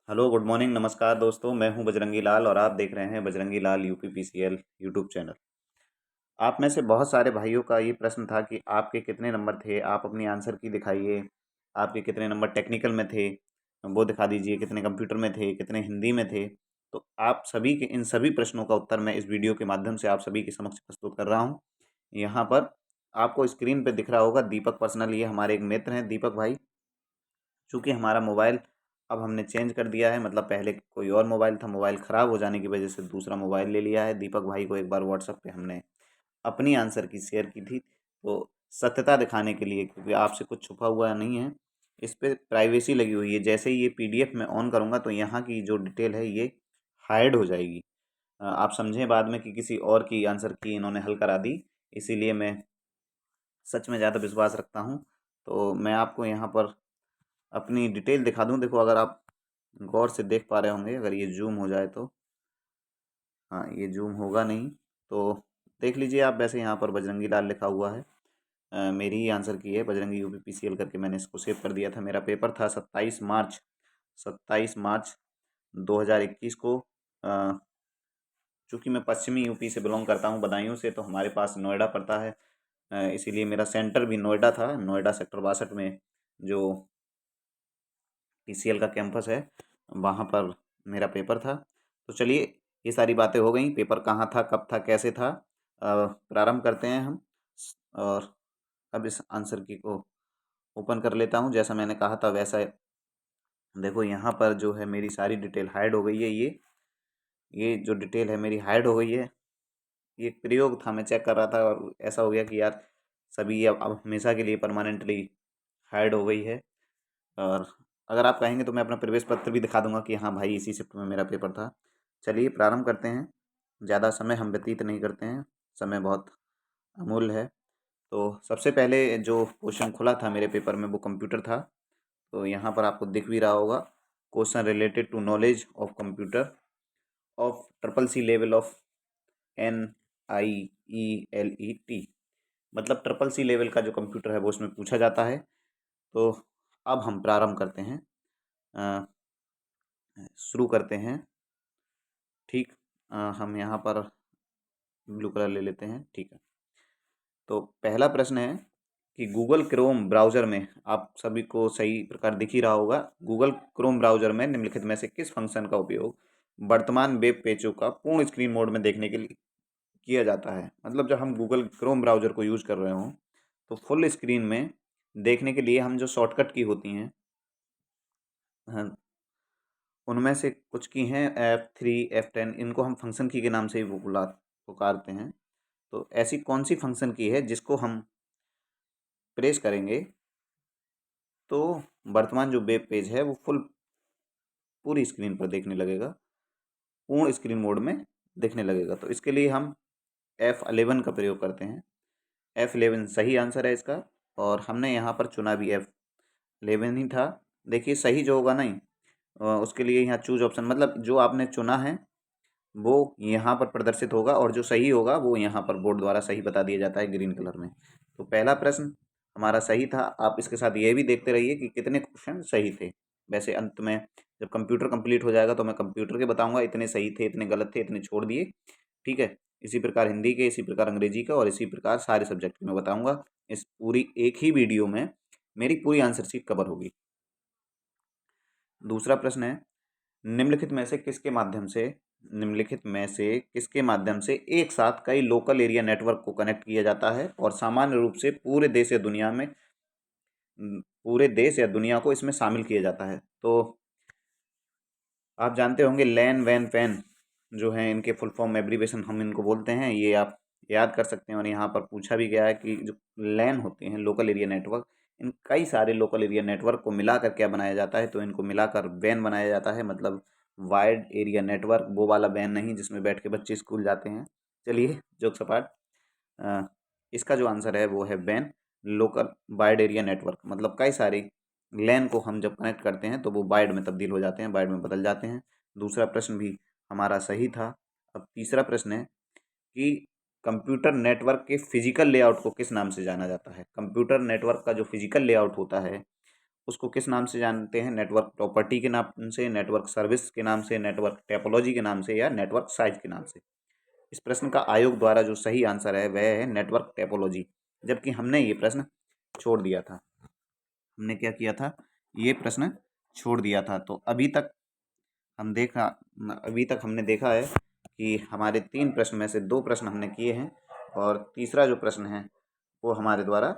Hello, good morning, नमस्कार दोस्तों। मैं हूं बजरंगी लाल और आप देख रहे हैं बजरंगी लाल यूपीपीसीएल यूट्यूब चैनल। आप में से बहुत सारे भाइयों का ये प्रश्न था कि आपके कितने नंबर थे, आप अपनी आंसर की दिखाइए। आपके कितने नंबर टेक्निकल में थे, वो दिखा दीजिए। कितने कंप्यूटर में थे, कितने हिंदी में थे। तो आप सभी के इन सभी प्रश्नों का उत्तर मैं इस वीडियो के माध्यम से आप सभी के समक्ष प्रस्तुत कर रहा हूँ। यहाँ पर आपको स्क्रीन पे दिख रहा होगा दीपक पर्सनल, ये हमारे एक मित्र हैं दीपक भाई। चूँकि हमारा मोबाइल अब हमने चेंज कर दिया है, मतलब पहले कोई और मोबाइल था, मोबाइल ख़राब हो जाने की वजह से दूसरा मोबाइल ले लिया है। दीपक भाई को एक बार व्हाट्सएप पे हमने अपनी आंसर की शेयर की थी, तो सत्यता दिखाने के लिए, क्योंकि आपसे कुछ छुपा हुआ नहीं है, इस पे प्राइवेसी लगी हुई है। जैसे ही ये पीडीएफ मैं ऑन करूँगा तो यहाँ की जो डिटेल है ये हाइड हो जाएगी। आप समझें बाद में कि किसी और की आंसर की इन्होंने हल करा दी, इसीलिए मैं सच में ज़्यादा विश्वास रखता हूँ। तो मैं आपको यहाँ पर अपनी डिटेल दिखा दूँ। देखो, अगर आप गौर से देख पा रहे होंगे, अगर ये जूम हो जाए तो, हाँ ये जूम होगा नहीं तो देख लीजिए आप। वैसे यहाँ पर बजरंगी लाल लिखा हुआ है, मेरी ही आंसर की है, बजरंगी यूपीपीसीएल करके मैंने इसको सेव कर दिया था। मेरा पेपर था 27 मार्च 2021 को। चूँकि मैं पश्चिमी यूपी से बिलोंग करता हूँ, बदायूं से, तो हमारे पास नोएडा पड़ता है। इसीलिए मेरा सेंटर भी नोएडा था, नोएडा सेक्टर 62 में जो पीसीएल का कैंपस है, वहाँ पर मेरा पेपर था। तो चलिए, ये सारी बातें हो गई। पेपर कहाँ था, कब था, कैसे था, प्रारंभ करते हैं हम। और अब इस आंसर की को ओपन कर लेता हूँ। जैसा मैंने कहा था वैसा देखो, यहाँ पर जो है मेरी सारी डिटेल हाइड हो गई है। ये जो डिटेल है मेरी हाइड हो गई है। ये एक प्रयोग था, मैं चेक कर रहा था और ऐसा हो गया कि यार सभी अब हमेशा के लिए परमानेंटली हाइड हो गई है। और अगर आप कहेंगे तो मैं अपना प्रवेश पत्र भी दिखा दूंगा कि हाँ भाई, इसी शिफ्ट में मेरा पेपर था। चलिए प्रारंभ करते हैं। ज़्यादा समय हम व्यतीत नहीं करते हैं, समय बहुत अमूल्य है। तो सबसे पहले जो क्वेश्चन खुला था मेरे पेपर में वो कंप्यूटर था। तो यहाँ पर आपको दिख भी रहा होगा, question related to knowledge of computer of triple C level of NIELET। मतलब ट्रिपल सी लेवल का जो कंप्यूटर है वो उसमें पूछा जाता है। तो अब हम प्रारंभ करते हैं, अ, शुरू करते हैं। ठीक, हम यहाँ पर ब्लू कलर ले लेते हैं, ठीक है। तो पहला प्रश्न है कि गूगल क्रोम ब्राउज़र में, आप सभी को सही प्रकार दिख ही रहा होगा, गूगल क्रोम ब्राउज़र में निम्नलिखित में से किस फंक्शन का उपयोग वर्तमान वेब पेजों का पूर्ण स्क्रीन मोड में देखने के लिए किया जाता है। मतलब जब हम गूगल क्रोम ब्राउज़र को यूज़ कर रहे हों तो फुल स्क्रीन में देखने के लिए हम जो शॉर्टकट की होती हैं, हाँ, उनमें से कुछ की हैं F3 F10, इनको हम फंक्शन की के नाम से ही पुकारते हैं। तो ऐसी कौन सी फंक्शन की है जिसको हम प्रेस करेंगे तो वर्तमान जो वेब पेज है वो पूरी स्क्रीन पर देखने लगेगा, पूर्ण स्क्रीन मोड में देखने लगेगा। तो इसके लिए हम F11 का प्रयोग करते हैं। F11 सही आंसर है इसका, और हमने यहाँ पर चुना भी F11 ही था। देखिए सही जो होगा नहीं, उसके लिए यहाँ चूज ऑप्शन, मतलब जो आपने चुना है वो यहाँ पर प्रदर्शित होगा और जो सही होगा वो यहाँ पर बोर्ड द्वारा सही बता दिया जाता है ग्रीन कलर में। तो पहला प्रश्न हमारा सही था। आप इसके साथ ये भी देखते रहिए कि कितने क्वेश्चन सही थे। वैसे अंत में जब कंप्यूटर कंप्लीट हो जाएगा तो मैं कंप्यूटर के बताऊंगा, इतने सही थे, इतने गलत थे, इतने छोड़ दिए, ठीक है। इसी प्रकार हिंदी के, इसी प्रकार अंग्रेजी का, और इसी प्रकार सारे सब्जेक्ट के मैं बताऊंगा। इस पूरी एक ही वीडियो में मेरी पूरी आंसर शीट कवर होगी। दूसरा प्रश्न है, निम्नलिखित में से किसके माध्यम से एक साथ कई लोकल एरिया नेटवर्क को कनेक्ट किया जाता है और सामान्य रूप से पूरे देश या दुनिया को इसमें शामिल किया जाता है। तो आप जानते होंगे लैन वैन पैन जो है, इनके फुल फॉर्म एब्रीवेशन हम इनको बोलते हैं, ये आप याद कर सकते हैं। और यहाँ पर पूछा भी गया है कि जो लैन होते हैं, लोकल एरिया नेटवर्क, इन कई सारे लोकल एरिया नेटवर्क को मिलाकर क्या बनाया जाता है, तो इनको मिलाकर वैन बनाया जाता है। मतलब वाइड एरिया नेटवर्क, वो वाला वैन नहीं जिसमें बैठ के बच्चे स्कूल जाते हैं। चलिए जोक सपाट, अ, इसका जो आंसर है वो है वैन, लोकल वाइड एरिया नेटवर्क। मतलब कई सारे लैन को हम जब कनेक्ट करते हैं तो वो बाइड में तब्दील हो जाते हैं, बाइड में बदल जाते हैं। दूसरा प्रश्न भी हमारा सही था। अब तीसरा प्रश्न है कि कंप्यूटर नेटवर्क के फिजिकल लेआउट को किस नाम से जाना जाता है। कंप्यूटर नेटवर्क का जो फिजिकल लेआउट होता है उसको किस नाम से जानते हैं? नेटवर्क प्रॉपर्टी के नाम से, नेटवर्क सर्विस के नाम से, नेटवर्क टोपोलॉजी के नाम से, या नेटवर्क साइज के नाम से। इस प्रश्न का आयोग द्वारा जो सही आंसर है वह है नेटवर्क टोपोलॉजी, जबकि हमने ये प्रश्न छोड़ दिया था। हमने क्या किया था? ये प्रश्न छोड़ दिया था। तो अभी तक हमने देखा है कि हमारे 3 प्रश्न में से 2 प्रश्न हमने किए हैं और तीसरा जो प्रश्न है वो हमारे द्वारा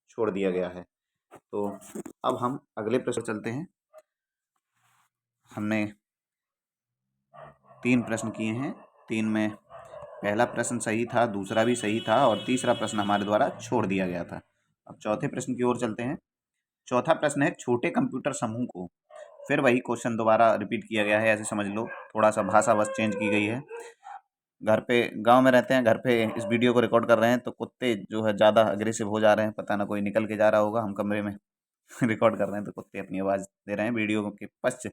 छोड़ दिया गया है। तो अब हम अगले प्रश्न चलते हैं। हमने 3 प्रश्न किए हैं, 3 में पहला प्रश्न सही था, दूसरा भी सही था और तीसरा प्रश्न हमारे द्वारा छोड़ दिया गया था। अब चौथे प्रश्न की ओर चलते हैं। चौथा प्रश्न है, छोटे कंप्यूटर समूह को, फिर वही क्वेश्चन दोबारा रिपीट किया गया है, ऐसे समझ लो, थोड़ा सा भाषा बस चेंज की गई है। घर पे गांव में रहते हैं, घर पे इस वीडियो को रिकॉर्ड कर रहे हैं तो कुत्ते जो है ज़्यादा अग्रेसिव हो जा रहे हैं, पता ना कोई निकल के जा रहा होगा, हम कमरे में रिकॉर्ड कर रहे हैं तो कुत्ते अपनी आवाज़ दे रहे हैं। वीडियो के पश्च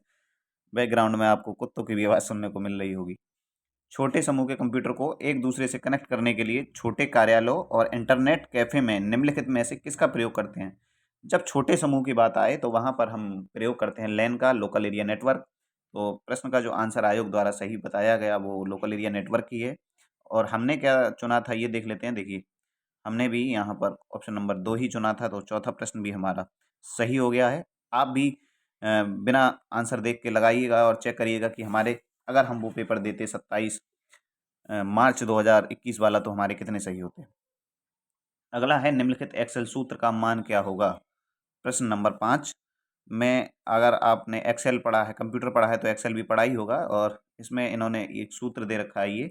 बैकग्राउंड में आपको कुत्तों की भी आवाज़ सुनने को मिल रही होगी। छोटे समूह के कंप्यूटर को एक दूसरे से कनेक्ट करने के लिए छोटे कार्यालयों और इंटरनेट कैफे में निम्नलिखित में से किसका प्रयोग करते हैं? जब छोटे समूह की बात आए तो वहां पर हम प्रयोग करते हैं लैन का, लोकल एरिया नेटवर्क। तो प्रश्न का जो आंसर आयोग द्वारा सही बताया गया वो लोकल एरिया नेटवर्क ही है। और हमने क्या चुना था ये देख लेते हैं। देखिए, हमने भी यहाँ पर ऑप्शन नंबर 2 ही चुना था, तो चौथा प्रश्न भी हमारा सही हो गया है। आप भी बिना आंसर देख के लगाइएगा और चेक करिएगा कि हमारे, अगर हम वो पेपर देते 27 मार्च 2021 वाला, तो हमारे कितने सही होते हैं। अगला है, निम्नलिखित एक्सेल सूत्र का मान क्या होगा? प्रश्न नंबर 5 में, अगर आपने एक्सेल पढ़ा है, कंप्यूटर पढ़ा है, तो एक्सेल भी पढ़ा ही होगा और इसमें इन्होंने एक सूत्र दे रखा है ये।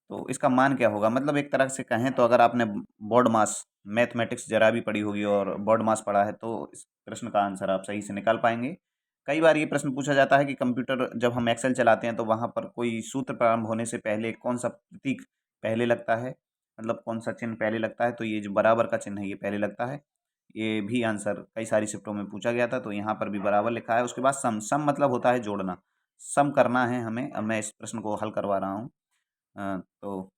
तो इसका मान क्या होगा? मतलब एक तरह से कहें तो अगर आपने बोर्ड मास मैथमेटिक्स जरा भी पढ़ी होगी और बोर्ड मास पढ़ा है तो इस प्रश्न का आंसर आप सही से निकाल पाएंगे। कई बार ये प्रश्न पूछा जाता है कि कंप्यूटर जब हम एक्सेल चलाते हैं तो वहाँ पर कोई सूत्र प्रारंभ होने से पहले कौन सा प्रतीक पहले लगता है, मतलब कौन सा चिन्ह पहले लगता है? तो ये जो बराबर का चिन्ह है ये पहले लगता है। ये भी आंसर कई सारी शिफ्टों में पूछा गया था, तो यहाँ पर भी बराबर लिखा है। उसके बाद सम, सम मतलब होता है जोड़ना, सम करना है हमें। अब मैं इस प्रश्न को हल करवा रहा हूँ। तो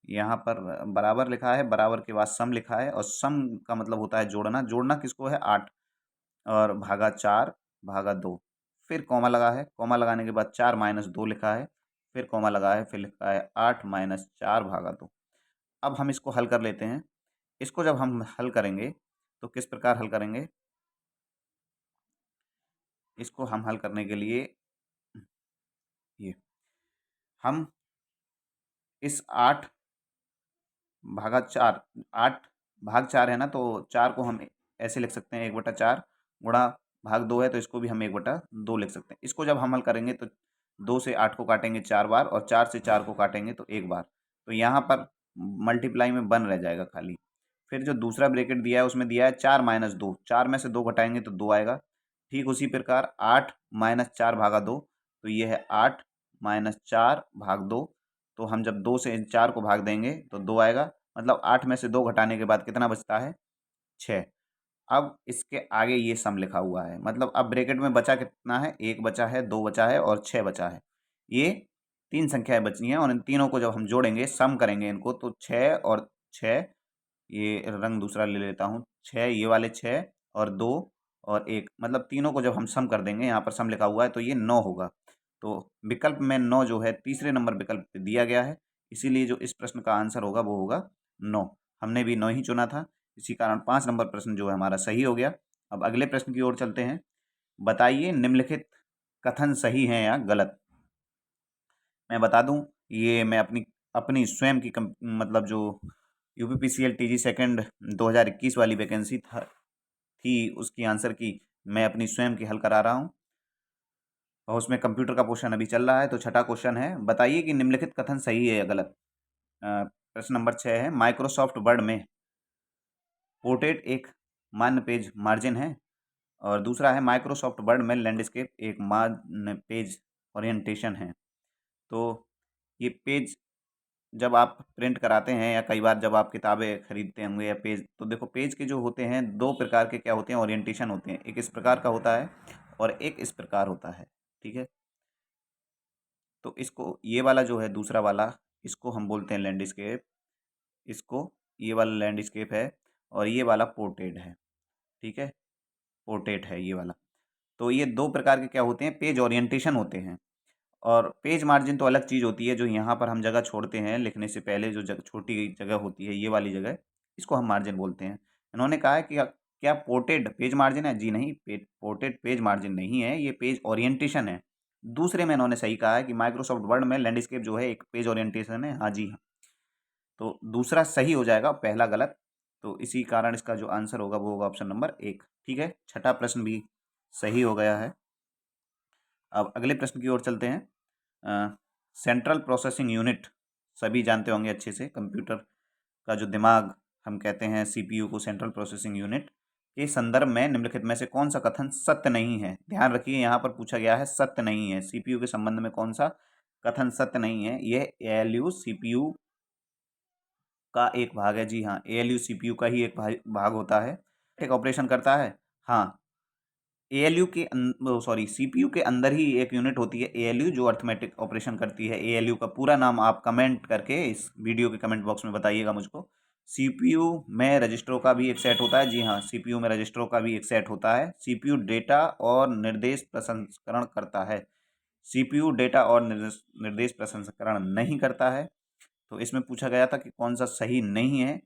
यहाँ पर बराबर लिखा है, बराबर के बाद सम लिखा है और सम का मतलब होता है जोड़ना। जोड़ना किसको है? 8 और भागा 4 भागा 2, फिर कॉमा लगा है, कॉमा लगाने के बाद 4 माइनस 2 लिखा है, फिर कॉमा लगा है, फिर लिखा है 8 माइनस 4 भागा 2। अब हम इसको हल कर लेते हैं। इसको जब हम हल करेंगे तो किस प्रकार हल करेंगे? इसको हम हल करने के लिए ये हम इस 8 भागा 4, 8 भाग 4 है ना, तो 4 को हम ऐसे लिख सकते हैं 1/4 गुणा भाग 2 है तो इसको भी हम 1/2 लिख सकते हैं। इसको जब हम हल करेंगे तो 2 से 8 को काटेंगे 4 बार और 4 से 4 को काटेंगे तो 1 बार, तो यहाँ पर मल्टीप्लाई में 1 रह जाएगा खाली। फिर जो दूसरा ब्रैकेट दिया है उसमें दिया है 4 माइनस 2, 4 में से 2 घटाएंगे तो 2 आएगा। ठीक उसी प्रकार 8 माइनस 4 भागा 2, तो ये है 8 माइनस 4 भाग 2। तो हम जब 2 से 4 को भाग देंगे तो 2 आएगा, मतलब 8 में से 2 घटाने के बाद कितना बचता है? 6। अब इसके आगे ये सम लिखा हुआ है, मतलब अब ब्रैकेट में बचा कितना है? 1 बचा है, 2 बचा है और 6 बचा है। ये 3 संख्याएं बची हैं और इन तीनों को जब हम जोड़ेंगे, सम करेंगे इनको, तो 6 और 6, ये रंग दूसरा ले लेता हूँ, 6 ये वाले 6 और 2 और 1, मतलब तीनों को जब हम सम कर देंगे, यहाँ पर सम लिखा हुआ है, तो ये 9 होगा। तो विकल्प में 9 जो है तीसरे नंबर विकल्प पे दिया गया है, इसीलिए जो इस प्रश्न का आंसर होगा वो होगा 9। हमने भी 9 ही चुना था, इसी कारण 5 नंबर प्रश्न जो है हमारा सही हो गया। अब अगले प्रश्न की ओर चलते हैं। बताइए निम्नलिखित कथन सही है या गलत? मैं बता दूं, ये मैं अपनी अपनी स्वयं की मतलब जो यूपीपीसीएल टीजी सेकंड 2021 वाली वैकेंसी थी उसकी आंसर की मैं अपनी स्वयं की हल करा रहा हूँ और उसमें कंप्यूटर का क्वेश्चन अभी चल रहा है। तो छठा क्वेश्चन है, बताइए कि निम्नलिखित कथन सही है या गलत। प्रश्न नंबर 6 है, माइक्रोसॉफ्ट वर्ड में पोर्ट्रेट एक मान्य पेज मार्जिन है और दूसरा है माइक्रोसॉफ्ट वर्ड में लैंडस्केप एक मान्य पेज ओरिएंटेशन है। तो ये पेज जब आप प्रिंट कराते हैं या कई बार जब आप किताबें खरीदते होंगे या पेज, तो देखो पेज के जो होते हैं 2 प्रकार के क्या होते हैं? ओरिएंटेशन होते हैं। एक इस प्रकार का होता है और एक इस प्रकार होता है, ठीक है। तो इसको, ये वाला जो है दूसरा वाला, इसको हम बोलते हैं लैंडस्केप, इसको, ये वाला लैंडस्केप है और ये वाला पोर्ट्रेट है, ठीक है। पोर्ट्रेट है ये वाला। तो ये दो प्रकार के क्या होते हैं, पेज ओरिएंटेशन होते हैं। और पेज मार्जिन तो अलग चीज़ होती है, जो यहाँ पर हम जगह छोड़ते हैं लिखने से पहले, जो छोटी जगह होती है ये वाली जगह, इसको हम मार्जिन बोलते हैं। इन्होंने कहा है कि क्या पोर्ट्रेट पेज मार्जिन है? जी नहीं, पोर्ट्रेट पेज मार्जिन नहीं है, ये पेज ओरिएंटेशन है। दूसरे में इन्होंने सही कहा है कि माइक्रोसॉफ्ट वर्ड में लैंडस्केप जो है एक पेज ओरिएंटेशन है। हाँ जी हाँ, तो दूसरा सही हो जाएगा, पहला गलत। तो इसी कारण इसका जो आंसर होगा वो होगा ऑप्शन नंबर 1। ठीक है, छठा प्रश्न भी सही हो गया है। अब अगले प्रश्न की ओर चलते हैं। सेंट्रल प्रोसेसिंग यूनिट सभी जानते होंगे अच्छे से, कंप्यूटर का जो दिमाग हम कहते हैं सीपीयू को, सेंट्रल प्रोसेसिंग यूनिट के संदर्भ में निम्नलिखित में से कौन सा कथन सत्य नहीं है? ध्यान रखिए, यहाँ पर पूछा गया है सत्य नहीं है, सीपीयू के संबंध में कौन सा कथन सत्य नहीं है? यह एएलयू सीपीयू का एक भाग है। जी हाँ, एएलयू सीपीयू का ही एक भाग होता है। एक ऑपरेशन करता है। हाँ, एएलयू के सॉरी, सीपीयू के अंदर ही एक यूनिट होती है एएलयू, जो अर्थमेटिक ऑपरेशन करती है। एएलयू का पूरा नाम आप कमेंट करके इस वीडियो के कमेंट बॉक्स में बताइएगा मुझको। सीपीयू में रजिस्टरों का भी एक सेट होता है। जी हाँ, सीपीयू में रजिस्टरों का भी एक सेट होता है। सीपीयू डेटा और निर्देश प्रसंस्करण करता है। सीपीयू डेटा और निर्देश प्रसंस्करण नहीं करता है। तो इसमें पूछा गया था कि कौन सा सही नहीं है।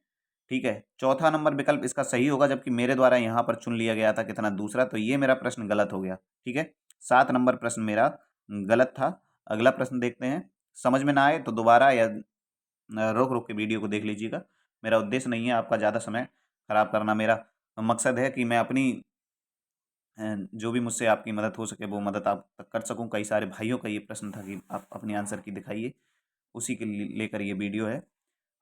ठीक है, चौथा नंबर विकल्प इसका सही होगा, जबकि मेरे द्वारा यहाँ पर चुन लिया गया था कितना, दूसरा, तो ये मेरा प्रश्न गलत हो गया। ठीक है, 7 नंबर प्रश्न मेरा गलत था। अगला प्रश्न देखते हैं। समझ में ना आए तो दोबारा या रोक रोक के वीडियो को देख लीजिएगा। मेरा उद्देश्य नहीं है आपका ज़्यादा समय खराब करना, मेरा मकसद है कि मैं अपनी जो भी मुझसे आपकी मदद हो सके वो मदद आप तक कर सकूं। कई सारे भाइयों का ये प्रश्न था कि आप अपनी आंसर की दिखाइए, उसी के लेकर ये वीडियो है।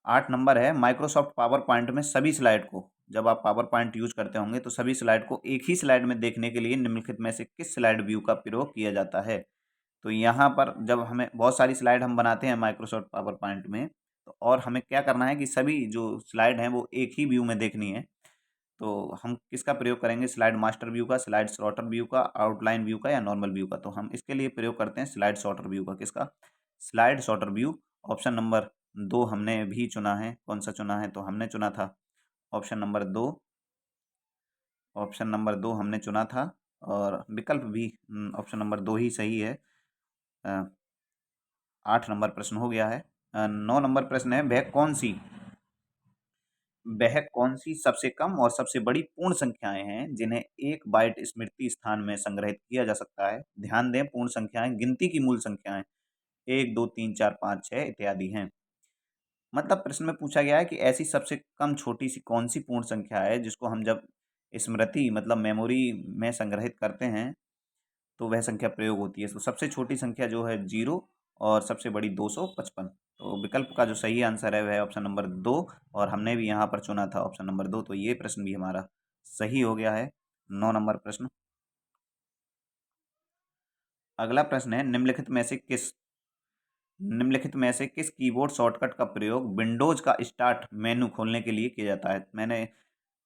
8 नंबर है, माइक्रोसॉफ्ट पावर पॉइंट में सभी स्लाइड को, जब आप पावर पॉइंट यूज करते होंगे तो सभी स्लाइड को एक ही स्लाइड में देखने के लिए निम्नलिखित में से किस स्लाइड व्यू का प्रयोग किया जाता है? तो यहाँ पर जब हमें बहुत सारी स्लाइड हम बनाते हैं माइक्रोसॉफ्ट पावर पॉइंट में, तो और हमें क्या करना है कि सभी जो स्लाइड हैं वो एक ही व्यू में देखनी है। तो हम किसका प्रयोग करेंगे? स्लाइड मास्टर व्यू का, स्लाइड सॉर्टर व्यू का, आउटलाइन व्यू का, या नॉर्मल व्यू का? तो हम इसके लिए प्रयोग करते हैं स्लाइड सॉर्टर व्यू का। किसका? Slide sorter view. Option number 2 हमने भी चुना है। कौन सा चुना है? तो हमने चुना था ऑप्शन नंबर 2। ऑप्शन नंबर 2 हमने चुना था, और विकल्प भी ऑप्शन नंबर 2 ही सही है। 8 नंबर प्रश्न हो गया है। 9 नंबर प्रश्न है, वह कौन सी सबसे कम और सबसे बड़ी पूर्ण संख्याएं हैं जिन्हें 1 बाइट स्मृति स्थान में संग्रहित किया जा सकता है? ध्यान दें, पूर्ण संख्याएं गिनती की मूल संख्याएं 1 2 3 4 5 6 इत्यादि हैं। मतलब प्रश्न में पूछा गया है कि ऐसी सबसे कम छोटी सी कौन सी पूर्ण संख्या है जिसको हम जब स्मृति मतलब मेमोरी में संग्रहित करते हैं तो वह संख्या प्रयोग होती है। तो सबसे छोटी संख्या जो है 0, और सबसे बड़ी 255। तो विकल्प का जो सही आंसर है वह है ऑप्शन नंबर 2, और हमने भी यहाँ पर चुना था ऑप्शन नंबर 2, तो ये प्रश्न भी हमारा सही हो गया है। 9 नंबर प्रश्न। अगला प्रश्न है, निम्नलिखित में से किस कीबोर्ड शॉर्टकट का प्रयोग विंडोज का स्टार्ट मेनू खोलने के लिए किया जाता है? मैंने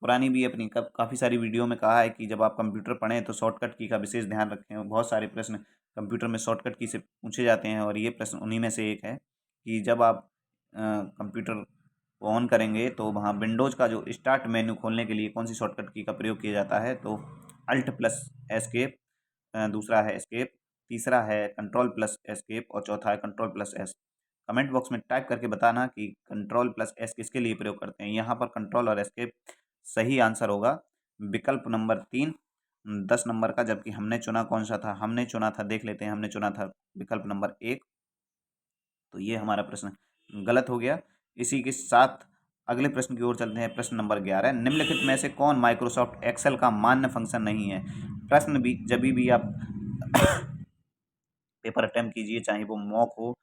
पुरानी भी अपनी काफ़ी सारी वीडियो में कहा है कि जब आप कंप्यूटर पढ़ें तो शॉर्टकट की का विशेष ध्यान रखें। बहुत सारे प्रश्न कंप्यूटर में शॉर्टकट की से पूछे जाते हैं, और ये प्रश्न उन्हीं में से एक है कि जब आप कंप्यूटर को ऑन करेंगे तो वहाँ विंडोज़ का जो स्टार्ट मेन्यू खोलने के लिए कौन सी शॉर्टकट की का प्रयोग किया जाता है? तो अल्ट प्लस एस्केप, दूसरा है एस्केप, तीसरा है कंट्रोल प्लस एस्केप, और चौथा है control plus S. Comment box में टाइप करके बताना कि कंट्रोल प्लस एस किसके लिए प्रयोग करते हैं। यहाँ पर कंट्रोल और एस्केप सही आंसर होगा विकल्प नंबर 3, 10 नंबर का। जबकि हमने चुना कौन सा था? हमने चुना था, देख लेते हैं, हमने चुना था विकल्प नंबर 1। तो ये हमारा प्रश्न गलत हो गया। इसी के साथ अगले प्रश्न की ओर चलते हैं। प्रश्न नंबर 11, निम्नलिखित में से कौन माइक्रोसॉफ्ट एक्सेल का मान्य फंक्शन नहीं है? प्रश्न भी जब भी आप पेपर अटेम्प्ट कीजिए, चाहे वो मॉक हो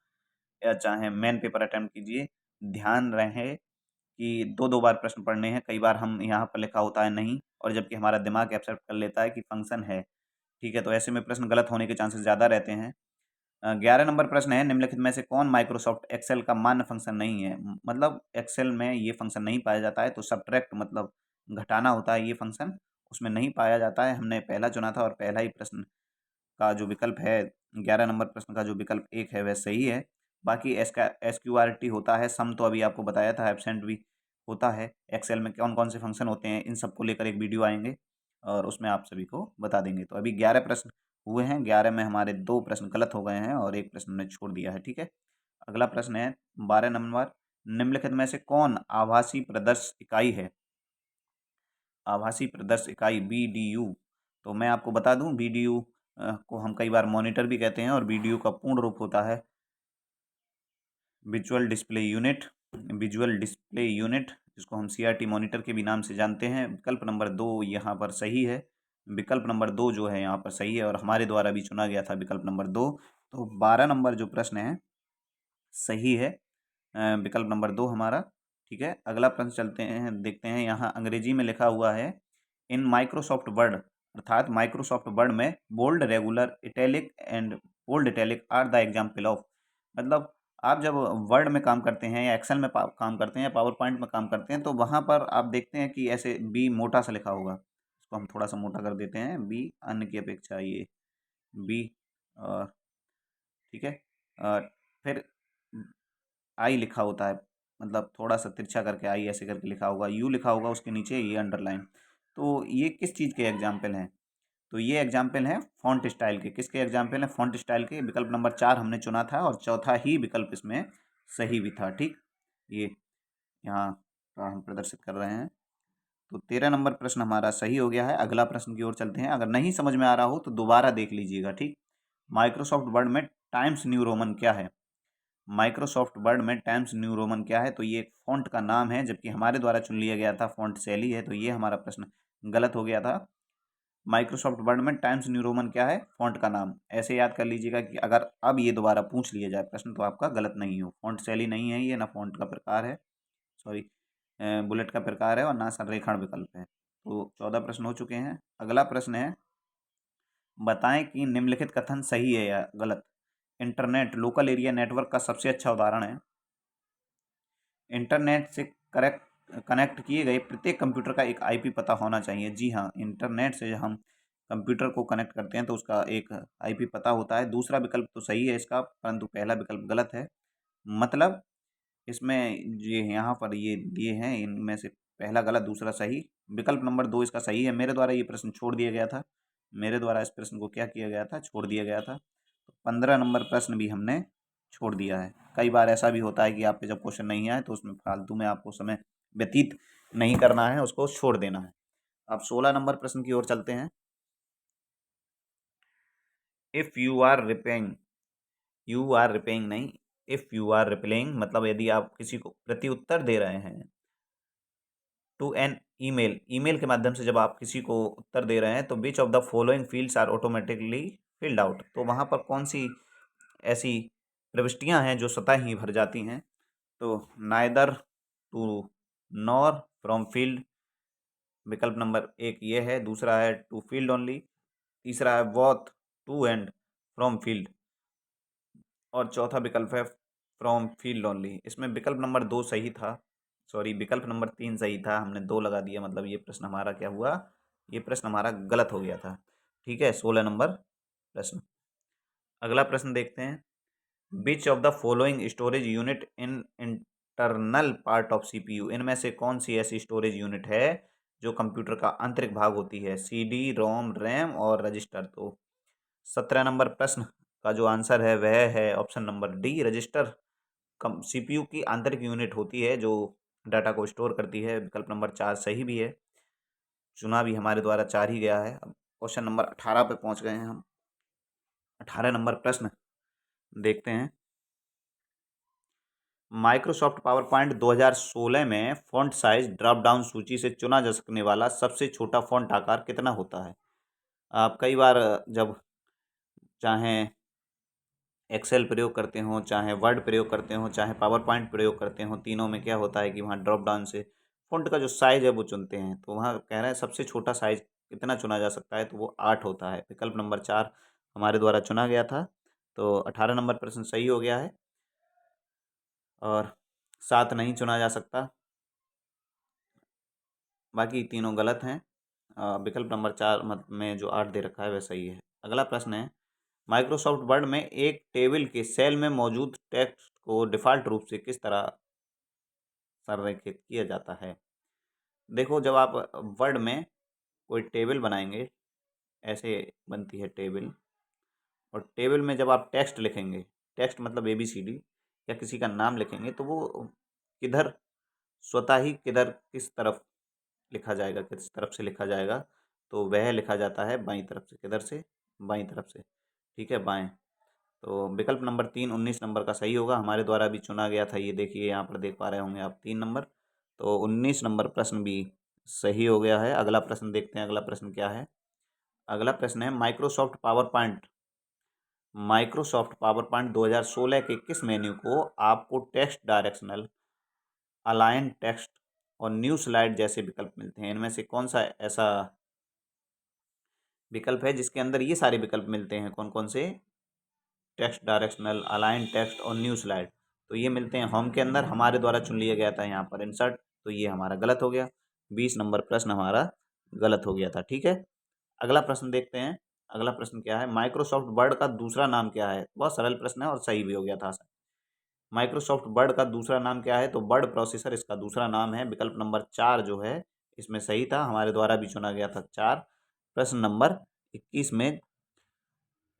या चाहे मेन पेपर अटेम्प्ट कीजिए, ध्यान रहे कि दो दो बार प्रश्न पढ़ने हैं। कई बार हम यहाँ पर लिखा होता है नहीं, और जबकि हमारा दिमाग एक्सेप्ट कर लेता है कि फंक्शन है। ठीक है, तो ऐसे में प्रश्न गलत होने के चांसेस ज़्यादा रहते हैं। 11 नंबर प्रश्न है, निम्नलिखित में से कौन माइक्रोसॉफ्ट एक्सेल का मान्य फंक्शन नहीं है? मतलब एक्सेल में ये फंक्शन नहीं पाया जाता है। तो सब्ट्रैक्ट मतलब घटाना होता है, ये फंक्शन उसमें नहीं पाया जाता है। हमने पहला चुना था, और पहला ही प्रश्न का जो विकल्प है, 11 नंबर प्रश्न का जो विकल्प 1 है वह सही है। बाकी SQRT होता है, सम तो अभी आपको बताया था, एब्सेंट भी होता है। एक्सेल में कौन कौन से फंक्शन होते हैं इन सबको लेकर एक वीडियो आएंगे। और उसमें आप सभी को बता देंगे। तो अभी 11 प्रश्न हुए हैं, 11 में हमारे 2 प्रश्न गलत हो गए हैं और 1 प्रश्न हमने छोड़ दिया है, ठीक है। अगला प्रश्न है 12 नंबर, निम्नलिखित में से कौन आभासी प्रदर्श इकाई है? आभासी प्रदर्श इकाई BDU। तो मैं आपको बता दूं, BDU को हम कई बार मॉनिटर भी कहते हैं और BDU का पूर्ण रूप होता है visual display unit. Visual display unit, जिसको हम CRT मॉनिटर के भी नाम से जानते हैं। विकल्प नंबर 2 यहाँ पर सही है। विकल्प नंबर 2 जो है यहाँ पर सही है और हमारे द्वारा भी चुना गया था विकल्प नंबर 2। तो 12 नंबर जो प्रश्न है सही है, विकल्प नंबर 2 हमारा, ठीक है। अगला प्रश्न चलते हैं, देखते हैं। यहाँ अंग्रेजी में लिखा हुआ है, इन माइक्रोसॉफ्ट वर्ड, अर्थात माइक्रोसॉफ्ट वर्ड में bold, regular, italic and bold italic are the example of. मतलब आप जब वर्ड में काम करते हैं या एक्सेल में काम करते हैं या पावर पॉइंट में काम करते हैं तो वहाँ पर आप देखते हैं कि ऐसे बी मोटा सा लिखा होगा। इसको हम थोड़ा सा मोटा कर देते हैं, बी अन्य की अपेक्षा ये बी, और ठीक है। फिर आई लिखा होता है, मतलब थोड़ा सा तिरछा करके आई ऐसे करके लिखा होगा, यू लिखा होगा उसके नीचे, ये अंडरलाइन। तो ये किस चीज़ के एग्जाम्पल हैं? तो ये एग्जाम्पल हैं फॉन्ट स्टाइल के। किसके एग्जाम्पल हैं? फॉन्ट स्टाइल के। विकल्प नंबर 4 हमने चुना था और चौथा ही विकल्प इसमें सही भी था, ठीक। ये यहाँ का हम प्रदर्शित कर रहे हैं। तो 13 नंबर प्रश्न हमारा सही हो गया है। अगला प्रश्न की ओर चलते हैं। अगर नहीं समझ में आ रहा हो तो दोबारा देख लीजिएगा, ठीक। माइक्रोसॉफ्ट वर्ड में टाइम्स न्यू रोमन क्या है? माइक्रोसॉफ्ट वर्ड में टाइम्स न्यू रोमन क्या है? तो ये एक फ़ॉन्ट का नाम है, जबकि हमारे द्वारा चुन लिया गया था फ़ॉन्ट शैली है। तो ये हमारा प्रश्न गलत हो गया था। माइक्रोसॉफ्ट वर्ड में टाइम्स न्यू रोमन क्या है? फ़ॉन्ट का नाम। ऐसे याद कर लीजिएगा कि अगर अब ये दोबारा पूछ लिया जाए प्रश्न तो आपका गलत नहीं हो। फ़ॉन्ट शैली नहीं है ये, ना फ़ॉन्ट का प्रकार है, सॉरी, बुलेट का प्रकार है और ना संरेखण विकल्प है। तो 14 प्रश्न हो चुके हैं। अगला प्रश्न है, बताएं कि निम्नलिखित कथन सही है या गलत। इंटरनेट लोकल एरिया नेटवर्क का सबसे अच्छा उदाहरण है। इंटरनेट से कनेक्ट किए गए प्रत्येक कंप्यूटर का एक आईपी पता होना चाहिए। जी हाँ, इंटरनेट से हम कंप्यूटर को कनेक्ट करते हैं तो उसका एक आईपी पता होता है। दूसरा विकल्प तो सही है इसका, परंतु पहला विकल्प गलत है। मतलब इसमें ये यहाँ पर ये दिए हैं, इनमें से पहला गलत दूसरा सही। विकल्प नंबर 2 इसका सही है। मेरे द्वारा ये प्रश्न छोड़ दिया गया था। मेरे द्वारा इस प्रश्न को क्या किया गया था? छोड़ दिया गया था। तो 15 नंबर प्रश्न भी हमने छोड़ दिया है। कई बार ऐसा भी होता है कि आप पे जब क्वेश्चन नहीं आए तो उसमें फालतू में आपको समय व्यतीत नहीं करना है, उसको छोड़ देना है। अब 16 नंबर प्रश्न की ओर चलते हैं। If you are repaying, you are repaying नहीं, इफ़ यू आर रिप्लाइंग, मतलब यदि आप किसी को प्रत्युत्तर दे रहे हैं टू एन ईमेल, ईमेल के माध्यम से जब आप किसी को उत्तर दे रहे हैं तो which of the following fields are automatically filled out. तो वहाँ पर कौन सी ऐसी प्रविष्टियाँ हैं जो स्वतः ही भर जाती हैं? तो neither, to, nor, from field. विकल्प नंबर 1 ये है। दूसरा है टू फील्ड ओनली। तीसरा है both, to and from field. और चौथा विकल्प है फ्रॉम फील्ड ओनली। इसमें विकल्प नंबर 2 सही था, सॉरी, विकल्प नंबर 3 सही था, हमने 2 लगा दिया, मतलब ये प्रश्न हमारा क्या हुआ? ये प्रश्न हमारा गलत हो गया था, ठीक है। 16 नंबर प्रश्न। अगला प्रश्न देखते हैं। विच of the following storage unit in internal part of CPU. इनमें से कौन सी ऐसी स्टोरेज यूनिट है जो कंप्यूटर का आंतरिक भाग होती है? CD, रोम, रैम और रजिस्टर। तो 17 नंबर प्रश्न का जो आंसर है वह है ऑप्शन नंबर डी, रजिस्टर। कम सीपीयू की आंतरिक यूनिट होती है जो डाटा को स्टोर करती है। विकल्प नंबर 4 सही भी है, चुना भी हमारे द्वारा 4 ही गया है। अब क्वेश्चन नंबर 18 पे पहुंच गए हैं हम। 18 नंबर प्रश्न देखते हैं। माइक्रोसॉफ्ट पावर पॉइंट 2016 में फॉन्ट साइज ड्रॉप डाउन सूची से चुना जा सकने वाला सबसे छोटा फॉन्ट आकार कितना होता है? आप कई बार जब चाहे एक्सेल प्रयोग करते हो, चाहे वर्ड प्रयोग करते हो, चाहे पावर पॉइंट प्रयोग करते हो, तीनों में क्या होता है कि वहाँ ड्रॉप डाउन से फ़ॉन्ट का जो साइज़ है वो चुनते हैं। तो वहाँ कह रहे हैं सबसे छोटा साइज़ कितना चुना जा सकता है? तो वो 8 होता है। विकल्प नंबर 4 हमारे द्वारा चुना गया था। तो 18 नंबर प्रश्न सही हो गया है और 7 नहीं चुना जा सकता, बाकी तीनों गलत हैं। विकल्प नंबर 4 में जो 8 दे रखा है वह सही है। अगला प्रश्न है, माइक्रोसॉफ्ट वर्ड में एक टेबल के सेल में मौजूद टेक्स्ट को डिफ़ॉल्ट रूप से किस तरह संरेखित किया जाता है? देखो, जब आप वर्ड में कोई टेबल बनाएंगे, ऐसे बनती है टेबल, और टेबल में जब आप टेक्स्ट लिखेंगे, टेक्स्ट मतलब ABCD, या किसी का नाम लिखेंगे, तो वो किधर, स्वतः ही किधर, किस तरफ लिखा जाएगा, किस तरफ से लिखा जाएगा, तो वह लिखा जाता है बाईं तरफ से। किधर से? बाईं तरफ से। ठीक है, बाएं। तो विकल्प नंबर 3 19 नंबर का सही होगा, हमारे द्वारा भी चुना गया था। ये देखिए यहाँ पर देख पा रहे होंगे आप 3 नंबर, तो 19 नंबर प्रश्न भी सही हो गया है। अगला प्रश्न देखते हैं, अगला प्रश्न क्या है। अगला प्रश्न है, माइक्रोसॉफ्ट पावर पॉइंट 2016 के किस मेन्यू को आपको टेक्स्ट, डायरेक्शनल, अलाइन टेक्स्ट और न्यू स्लाइड जैसे विकल्प मिलते हैं? इनमें से कौन सा ऐसा विकल्प है जिसके अंदर ये सारे विकल्प मिलते हैं? कौन कौन से? टेक्स्ट, डायरेक्शनल, अलाइन टेक्स्ट और न्यू स्लाइड। तो ये मिलते हैं होम के अंदर। हमारे द्वारा चुन लिया गया था यहाँ पर इंसर्ट, तो ये हमारा गलत हो गया। 20 नंबर प्रश्न हमारा गलत हो गया था। ठीक है, अगला प्रश्न देखते हैं। अगला प्रश्न क्या है, माइक्रोसॉफ्ट वर्ड का दूसरा नाम क्या है? बहुत सरल प्रश्न है और सही भी हो गया था। माइक्रोसॉफ्ट वर्ड का दूसरा नाम क्या है? तो वर्ड प्रोसेसर इसका दूसरा नाम है। विकल्प नंबर 4 जो है इसमें सही था, हमारे द्वारा भी चुना गया था 4। प्रश्न नंबर 21 में,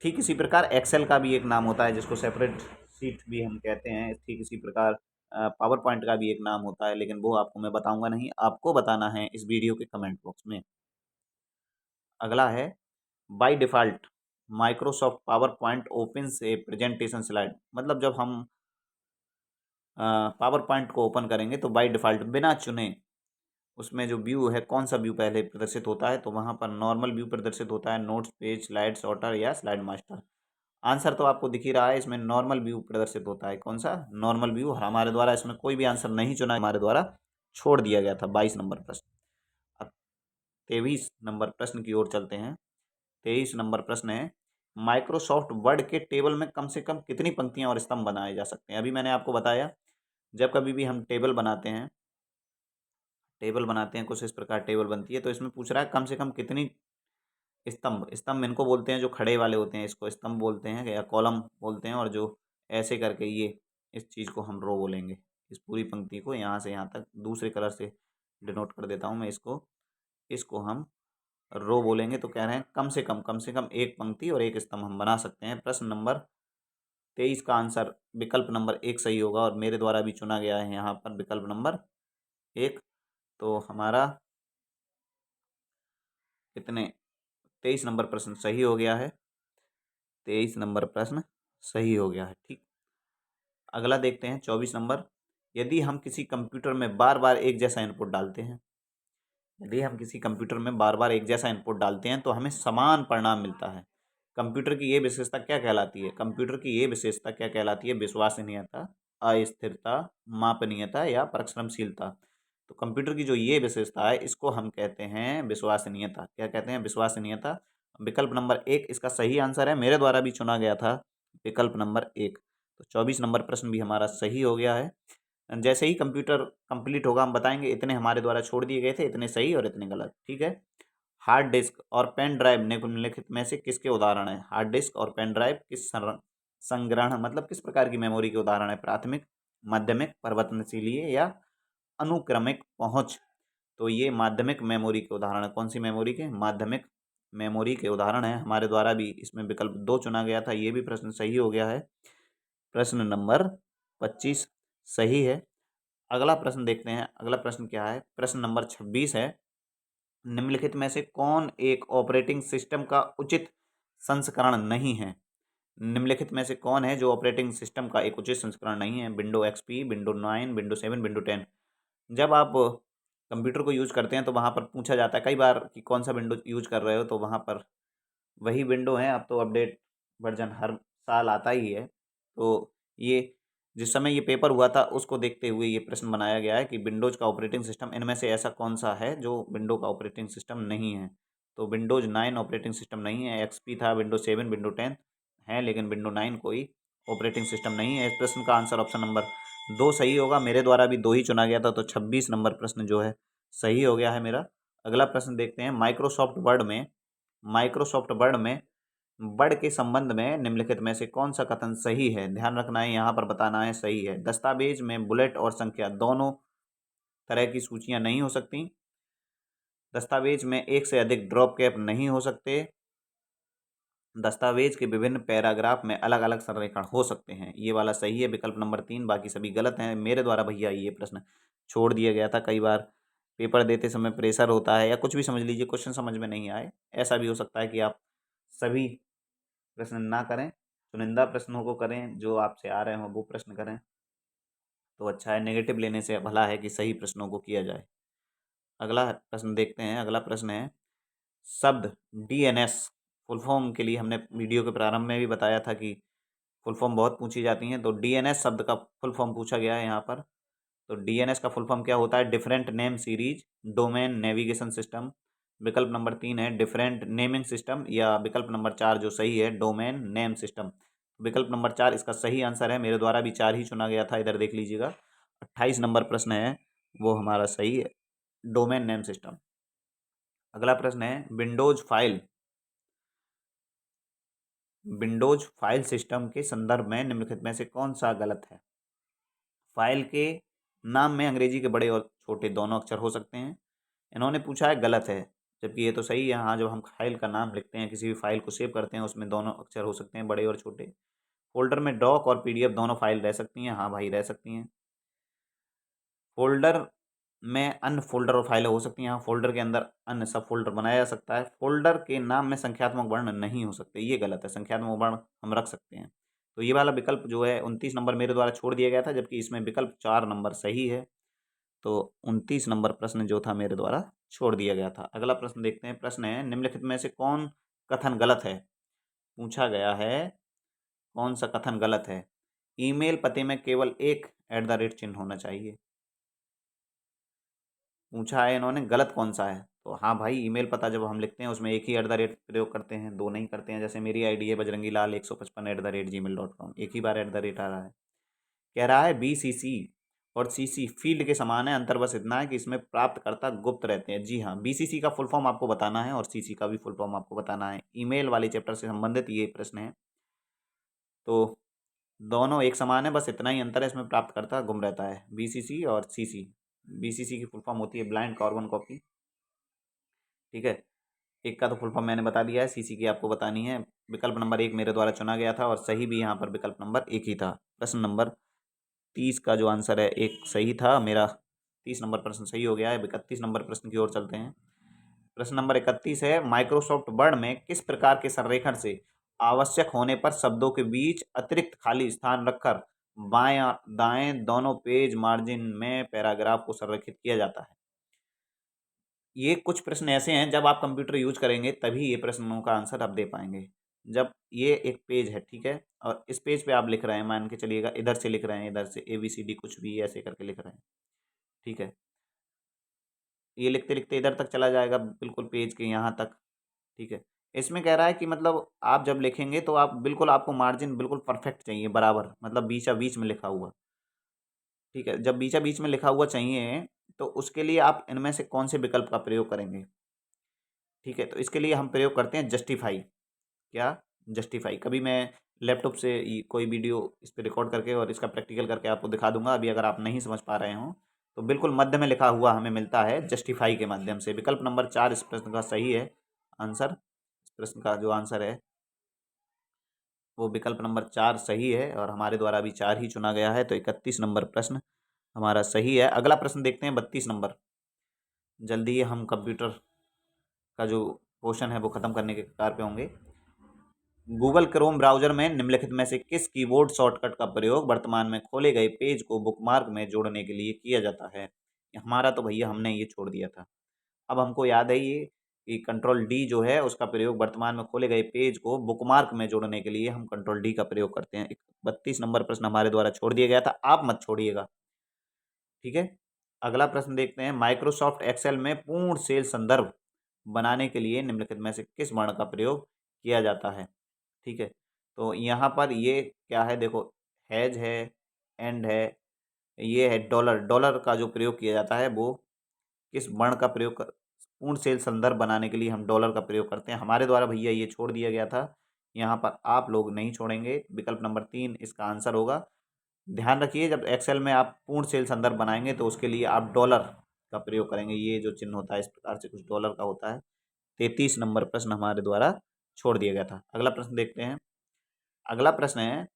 ठीक इसी प्रकार एक्सेल का भी एक नाम होता है जिसको सेपरेट सीट भी हम कहते हैं। ठीक इसी प्रकार पावर पॉइंट का भी एक नाम होता है, लेकिन वो आपको मैं बताऊंगा नहीं, आपको बताना है इस वीडियो के कमेंट बॉक्स में। अगला है, by default Microsoft power point opens A presentation slide. मतलब जब हम पावर पॉइंट को ओपन करेंगे तो बाय डिफ़ॉल्ट बिना चुने उसमें जो व्यू है, कौन सा व्यू पहले प्रदर्शित होता है? तो वहाँ पर नॉर्मल व्यू प्रदर्शित होता है, नोट्स पेज, स्लाइड सॉर्टर या स्लाइड मास्टर। आंसर तो आपको दिख ही रहा है, इसमें नॉर्मल व्यू प्रदर्शित होता है। कौन सा? Normal view. हमारे द्वारा इसमें कोई भी आंसर नहीं चुना, हमारे द्वारा छोड़ दिया गया था 22 नंबर प्रश्न। अब 23 नंबर प्रश्न की ओर चलते हैं। 23 नंबर प्रश्न है, माइक्रोसॉफ्ट वर्ड के टेबल में कम से कम कितनी पंक्तियां और स्तंभ बनाए जा सकते हैं? अभी मैंने आपको बताया, जब कभी भी हम टेबल बनाते हैं कुछ इस प्रकार टेबल बनती है, तो इसमें पूछ रहा है कम से कम कितनी स्तंभ। स्तंभ इनको बोलते हैं जो खड़े वाले होते हैं, इसको स्तंभ बोलते हैं या कॉलम बोलते हैं, और जो ऐसे करके ये, इस चीज़ को हम रो बोलेंगे। इस पूरी पंक्ति को यहाँ से यहाँ तक दूसरे कलर से डिनोट कर देता हूँ मैं इसको, इसको हम रो बोलेंगे। तो कह रहे हैं कम से कम एक पंक्ति और एक स्तंभ हम बना सकते हैं। प्रश्न नंबर 23 का आंसर विकल्प नंबर 1 सही होगा, और मेरे द्वारा भी चुना गया है यहाँ पर विकल्प नंबर 1। तो हमारा कितने, 23 नंबर प्रश्न सही हो गया है। 23 नंबर प्रश्न सही हो गया है। ठीक, अगला देखते हैं 24 नंबर। यदि हम किसी कंप्यूटर में बार बार एक जैसा इनपुट डालते हैं, यदि हम किसी कंप्यूटर में बार बार एक जैसा इनपुट डालते हैं तो हमें समान परिणाम मिलता है। कंप्यूटर की ये विशेषता क्या कहलाती है? कंप्यूटर की ये विशेषता क्या कहलाती है? विश्वसनीयता, अस्थिरता, मापनीयता या परिश्रमशीलता। तो कंप्यूटर की जो ये विशेषता है इसको हम कहते हैं विश्वसनीयता। क्या कहते हैं? विश्वसनीयता। विकल्प नंबर 1 इसका सही आंसर है, मेरे द्वारा भी चुना गया था विकल्प नंबर 1। तो 24 नंबर प्रश्न भी हमारा सही हो गया है। जैसे ही कंप्यूटर कंप्लीट होगा हम बताएंगे, इतने हमारे द्वारा छोड़ दिए गए थे, इतने सही और इतने गलत। ठीक है, हार्ड डिस्क और पेन ड्राइव निम्नलिखित में से किसके उदाहरण है? हार्ड डिस्क और पेन ड्राइव किस संग्रहण, मतलब किस प्रकार की मेमोरी के उदाहरण है? प्राथमिक, माध्यमिक, परिवर्तनशील या अनुक्रमिक पहुंच। तो ये माध्यमिक मेमोरी के उदाहरण है। कौन सी मेमोरी के? माध्यमिक मेमोरी के उदाहरण है। हमारे द्वारा भी इसमें विकल्प 2 चुना गया था, ये भी प्रश्न सही हो गया है। प्रश्न नंबर 25 सही है। अगला प्रश्न देखते हैं, अगला प्रश्न क्या है? प्रश्न नंबर 26 है, निम्नलिखित में से कौन एक ऑपरेटिंग सिस्टम का उचित संस्करण नहीं है? निम्नलिखित में से कौन है जो ऑपरेटिंग सिस्टम का एक उचित संस्करण नहीं है? Window XP, window 9, window 7, window 10। जब आप कंप्यूटर को यूज करते हैं तो वहाँ पर पूछा जाता है कई बार कि कौन सा विंडो यूज कर रहे हो, तो वहाँ पर वही विंडो है। अब तो अपडेट वर्जन हर साल आता ही है। तो ये जिस समय ये पेपर हुआ था उसको देखते हुए ये प्रश्न बनाया गया है कि विंडोज़ का ऑपरेटिंग सिस्टम इनमें से ऐसा कौन सा है जो विंडो का ऑपरेटिंग सिस्टम नहीं है? तो विंडोज़ 9 ऑपरेटिंग सिस्टम नहीं है, XP था, विंडो 7, विंडो 10 है, लेकिन विंडो 9 कोई ऑपरेटिंग सिस्टम नहीं है। इस प्रश्न का आंसर ऑप्शन नंबर 2 सही होगा, मेरे द्वारा भी 2 ही चुना गया था, तो 26 नंबर प्रश्न जो है सही हो गया है मेरा। अगला प्रश्न देखते हैं, माइक्रोसॉफ्ट वर्ड में वर्ड के संबंध में निम्नलिखित में से कौन सा कथन सही है? ध्यान रखना है, यहाँ पर बताना है सही है। दस्तावेज में बुलेट और संख्या दोनों तरह की सूचियां नहीं हो सकती। दस्तावेज में एक से अधिक ड्रॉप कैप नहीं हो सकते। दस्तावेज के विभिन्न पैराग्राफ में अलग अलग संरेखण हो सकते हैं। ये वाला सही है, विकल्प नंबर 3, बाकी सभी गलत हैं। मेरे द्वारा भैया ये प्रश्न छोड़ दिया गया था। कई बार पेपर देते समय प्रेशर होता है या कुछ भी समझ लीजिए, क्वेश्चन समझ में नहीं आए, ऐसा भी हो सकता है कि आप सभी प्रश्न ना करें, चुनिंदा प्रश्नों को करें, जो आपसे आ रहे हों वो प्रश्न करें तो अच्छा है। नेगेटिव लेने से भला है कि सही प्रश्नों को किया जाए। अगला प्रश्न देखते हैं। अगला प्रश्न है, शब्द डीएनएस फुल फॉर्म के लिए हमने वीडियो के प्रारंभ में भी बताया था कि फुल फॉर्म बहुत पूछी जाती हैं। तो डीएनएस शब्द का फुल फॉर्म पूछा गया है यहाँ पर। तो डीएनएस का फुल फॉर्म क्या होता है? Different name series domain navigation system. विकल्प नंबर 3 है डिफरेंट नेमिंग सिस्टम, या विकल्प नंबर 4 जो सही है डोमेन नेम सिस्टम। विकल्प नंबर 4 इसका सही आंसर है। मेरे द्वारा भी 4 ही चुना गया था, इधर देख लीजिएगा। 28 नंबर प्रश्न है वो हमारा सही है, डोमेन नेम सिस्टम। अगला प्रश्न है, विंडोज फाइल सिस्टम के संदर्भ में निम्नलिखित में से कौन सा गलत है? फाइल के नाम में अंग्रेजी के बड़े और छोटे दोनों अक्षर हो सकते हैं। इन्होंने पूछा है गलत है, जबकि ये तो सही है। हाँ, जब हम फाइल का नाम लिखते हैं, किसी भी फाइल को सेव करते हैं, उसमें दोनों अक्षर हो सकते हैं, बड़े और छोटे। फोल्डर में डॉक और पीडीएफ दोनों फाइल रह सकती हैं। हाँ भाई, रह सकती हैं। फोल्डर में अन्य फोल्डर और फाइलें हो सकती हैं। हाँ, फोल्डर के अंदर अन्य सब फोल्डर बनाया जा सकता है। फोल्डर के नाम में संख्यात्मक वर्ण नहीं हो सकते, ये गलत है। संख्यात्मक वर्ण हम रख सकते हैं। तो ये वाला विकल्प जो है 29 नंबर मेरे द्वारा छोड़ दिया गया था, जबकि इसमें विकल्प 4 नंबर सही है। तो 29 नंबर प्रश्न जो था मेरे द्वारा छोड़ दिया गया था। अगला प्रश्न देखते हैं। प्रश्न है, निम्नलिखित में से कौन कथन गलत है? पूछा गया है कौन सा कथन गलत है? ईमेल पते में केवल एक @ चिन्ह होना चाहिए। पूछा है इन्होंने गलत कौन सा है? तो हाँ भाई, ईमेल पता जब हम लिखते हैं उसमें एक ही प्रयोग करते हैं, दो नहीं करते हैं। जैसे मेरी आईडी है bajrangilaal155@gmail.com, एक ही बार @ आ रहा है। कह रहा है बीसीसी और सीसी फील्ड के समान है, अंतर बस इतना है कि इसमें प्राप्तकर्ता गुप्त रहते हैं। जी हाँ, बीसीसी का फुल फॉर्म आपको बताना है और सीसी का भी फुल फॉर्म आपको बताना है। ईमेल वाले चैप्टर से संबंधित ये प्रश्न है। तो दोनों एक समान है, बस इतना ही अंतर है, इसमें प्राप्तकर्ता गुम रहता है। बीसीसी और सीसी। बीसीसी की फुल फॉर्म होती है ब्लाइंड कार्बन कॉपी, ठीक है। एक का तो फुल फॉर्म मैंने बता दिया है, सीसी की आपको बतानी है। विकल्प नंबर 1 मेरे द्वारा चुना गया था और सही भी यहाँ पर विकल्प नंबर 1 ही था। प्रश्न नंबर 30 का जो आंसर है 1 सही था मेरा। 30 नंबर प्रश्न सही हो गया है। 31 नंबर प्रश्न की ओर चलते हैं। प्रश्न नंबर 31 है, माइक्रोसॉफ्ट वर्ड में किस प्रकार के संरेखण से आवश्यक होने पर शब्दों के बीच अतिरिक्त खाली स्थान रखकर बाएं दाएं दोनों पेज मार्जिन में पैराग्राफ को संरेखित किया जाता है? ये कुछ प्रश्न ऐसे हैं, जब आप कंप्यूटर यूज करेंगे तभी ये प्रश्नों का आंसर आप दे पाएंगे। जब ये एक पेज है, ठीक है, और इस पेज पे आप लिख रहे हैं, मान के चलिएगा इधर से लिख रहे हैं, इधर से ABCD कुछ भी ऐसे करके लिख रहे हैं, ठीक है। ये लिखते लिखते इधर तक चला जाएगा, बिल्कुल पेज के यहाँ तक, ठीक है। इसमें कह रहा है कि मतलब आप जब लिखेंगे तो आप बिल्कुल, आपको मार्जिन बिल्कुल परफेक्ट चाहिए, बराबर, मतलब बीचा बीच में लिखा हुआ, ठीक है। जब बीचा बीच में लिखा हुआ चाहिए तो उसके लिए आप इनमें से कौन से विकल्प का प्रयोग करेंगे? ठीक है, तो इसके लिए हम प्रयोग करते हैं जस्टिफाई। क्या? जस्टिफाई। कभी मैं लैपटॉप से कोई वीडियो इस पर रिकॉर्ड करके और इसका प्रैक्टिकल करके आपको दिखा दूंगा। अभी अगर आप नहीं समझ पा रहे हो तो बिल्कुल मध्य में लिखा हुआ हमें मिलता है जस्टिफाई के माध्यम से। विकल्प नंबर 4 इस प्रश्न का सही है आंसर। इस प्रश्न का जो आंसर है वो विकल्प नंबर 4 सही है और हमारे द्वारा अभी 4 ही चुना गया है। तो 31 नंबर प्रश्न हमारा सही है। अगला प्रश्न देखते हैं 32 नंबर। जल्दी ही हम कंप्यूटर का जो पोर्शन है वो ख़त्म करने के कगार पे होंगे। गूगल क्रोम ब्राउज़र में निम्नलिखित में से किस कीबोर्ड शॉर्टकट का प्रयोग वर्तमान में खोले गए पेज को बुकमार्क में जोड़ने के लिए किया जाता है? हमारा तो भैया हमने ये छोड़ दिया था। अब हमको याद है ये कि कंट्रोल D जो है उसका प्रयोग वर्तमान में खोले गए पेज को बुकमार्क में जोड़ने के लिए हम कंट्रोल D का प्रयोग करते हैं। 32 नंबर प्रश्न हमारे द्वारा छोड़ दिया गया था, आप मत छोड़िएगा, ठीक है। अगला प्रश्न देखते हैं, माइक्रोसॉफ्ट एक्सेल में पूर्ण सेल संदर्भ बनाने के लिए निम्नलिखित में से किस वर्ण का प्रयोग किया जाता है? ठीक है, तो यहाँ पर ये क्या है, देखो, हैज है, एंड है, ये है डॉलर। डॉलर का जो प्रयोग किया जाता है वो किस वर्ण का प्रयोग पूर्ण सेल संदर्भ बनाने के लिए हम डॉलर का प्रयोग करते हैं। हमारे द्वारा भैया ये छोड़ दिया गया था, यहाँ पर आप लोग नहीं छोड़ेंगे। विकल्प नंबर 3 इसका आंसर होगा। ध्यान रखिए, जब एक्सेल में आप पूर्ण सेल संदर्भ बनाएंगे तो उसके लिए आप डॉलर का प्रयोग करेंगे। ये जो चिन्ह होता है इस प्रकार से कुछ डॉलर का होता है। 33 नंबर प्रश्न हमारे द्वारा छोड़ दिया गया था। अगला प्रश्न देखते हैं। अगला प्रश्न है,